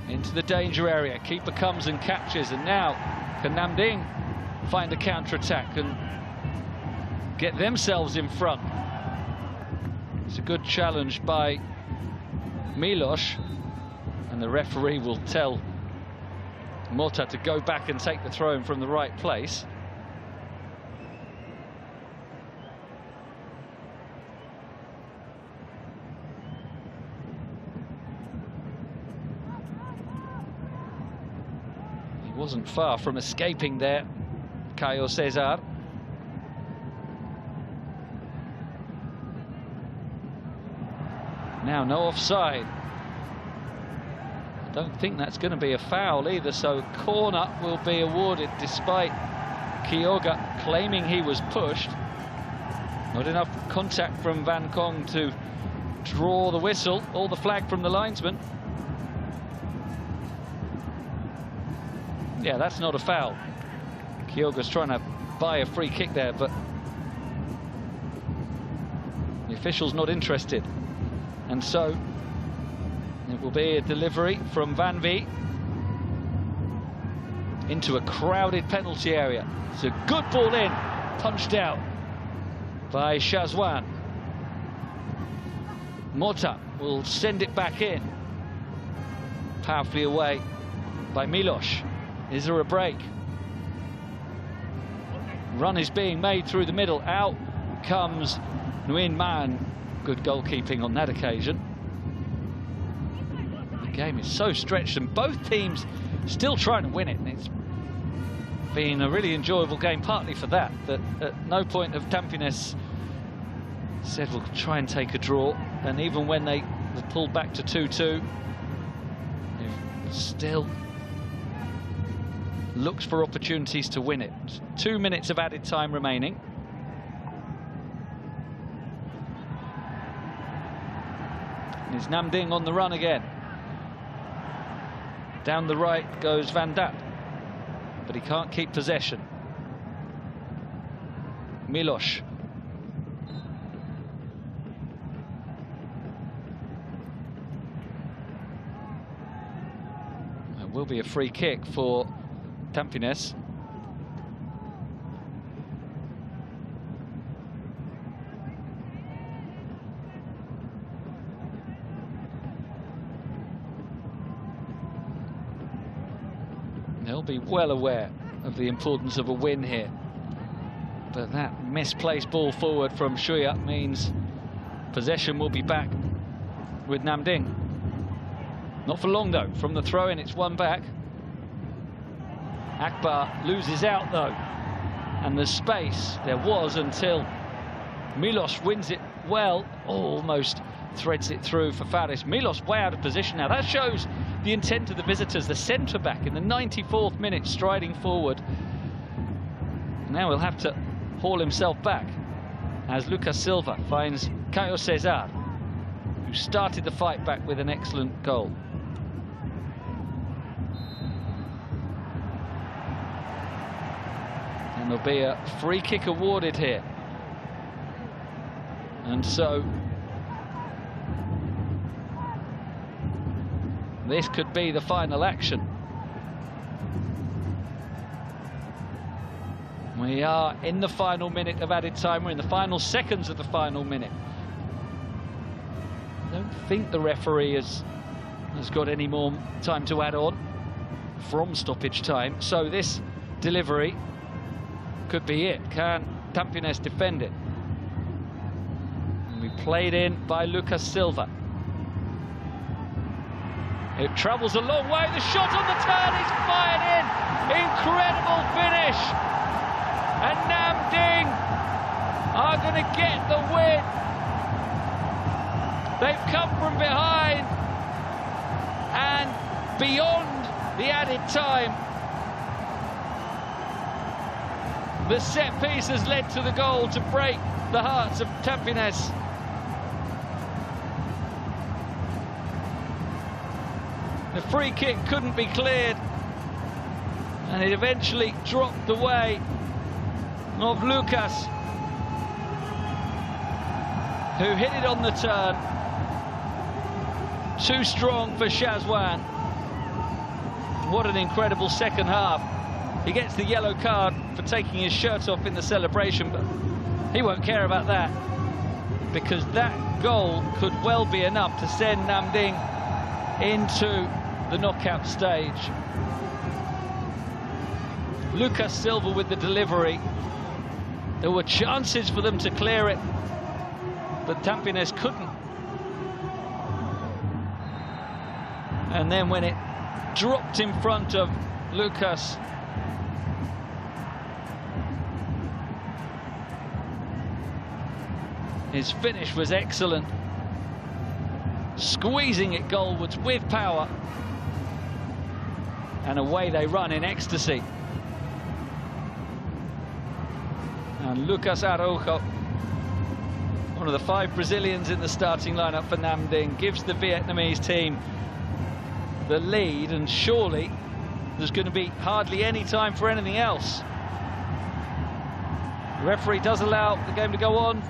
Into the danger area. Keeper comes and catches, and now can Nam Dịnh find a counter-attack and get themselves in front. It's a good challenge by Milos, and the referee will tell Mota to go back and take the throw-in from the right place. Wasn't far from escaping there, Caio Cesar. Now no offside. I don't think that's going to be a foul either, so corner will be awarded despite Kyoga claiming he was pushed. Not enough contact from Van Kong to draw the whistle or the flag from the linesman. Yeah, that's not a foul. Kyoga's trying to buy a free kick there, but the official's not interested. And so it will be a delivery from Van Vie into a crowded penalty area. It's a good ball in, punched out by Shazwan. Mota will send it back in. Powerfully away by Milos. Is there a break? Run is being made through the middle. Out comes Nguyen Man. Good goalkeeping on that occasion. The game is so stretched and both teams still trying to win it. And it's been a really enjoyable game, partly for that. That at no point have Tampines said we'll try and take a draw. And even when they were pulled back to 2-2, they've still looks for opportunities to win it. 2 minutes of added time remaining. And it's Nam Dịnh on the run again. Down the right goes Van Dap, but he can't keep possession. Milos. It will be a free kick for Tampines. They'll be well aware of the importance of a win here. But that misplaced ball forward from Shuya means possession will be back with Nam Dịnh. Not for long though. From the throw-in, it's one back. Akbar loses out though. And the space there was until Milos wins it well. Almost threads it through for Faris. Milos way out of position now. That shows the intent of the visitors. The centre-back in the 94th minute striding forward. Now he'll have to haul himself back as Lucas Silva finds Caio Cesar, who started the fight back with an excellent goal. And there'll be a free kick awarded here. And so this could be the final action. We are in the final minute of added time. We're in the final seconds of the final minute. I don't think the referee has got any more time to add on from stoppage time. So this delivery could be it. Can Tampines defend it? And we played in by Lucas Silva. It travels a long way. The shot on the turn is fired in. Incredible finish. And Nam Dịnh are going to get the win. They've come from behind and beyond the added time. The set piece has led to the goal to break the hearts of Tampines. The free kick couldn't be cleared, and it eventually dropped the way of Lucas, who hit it on the turn. Too strong for Shazwan. What an incredible second half. He gets the yellow card for taking his shirt off in the celebration, but he won't care about that, because that goal could well be enough to send Nam Dịnh into the knockout stage. Lucas Silva with the delivery. There were chances for them to clear it, but Tampines couldn't. And then when it dropped in front of Lucas, his finish was excellent. Squeezing it goalwards with power. And away they run in ecstasy. And Lucas Araujo, one of the 5 Brazilians in the starting lineup for Nam Dịnh, gives the Vietnamese team the lead, and surely there's going to be hardly any time for anything else. The referee does allow the game to go on,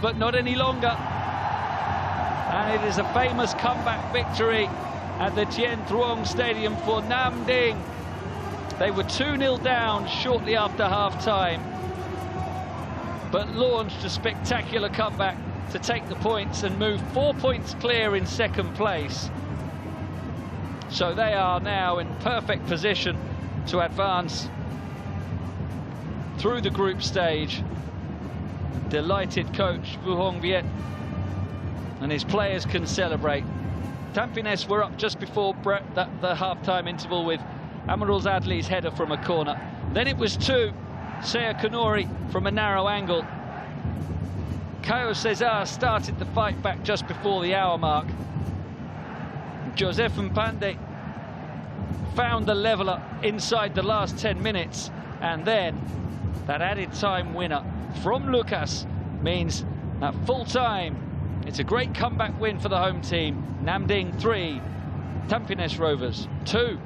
but not any longer. And it is a famous comeback victory at the Chien Truong Stadium for Nam Dịnh. They were 2-0 down shortly after half-time, but launched a spectacular comeback to take the points and move 4 points clear in second place. So they are now in perfect position to advance through the group stage. Delighted coach Vu Hong Viet and his players can celebrate. Tampines were up just before the half-time interval with Amarul Zadli's header from a corner. Then it was 2. Seya Kanori from a narrow angle. Caio Cesar started the fight back just before the hour mark. Joseph Mpande found the leveller inside the last 10 minutes, and then that added time winner from Lucas means at full time it's a great comeback win for the home team. Nam Dịnh 3, Tampines Rovers 2.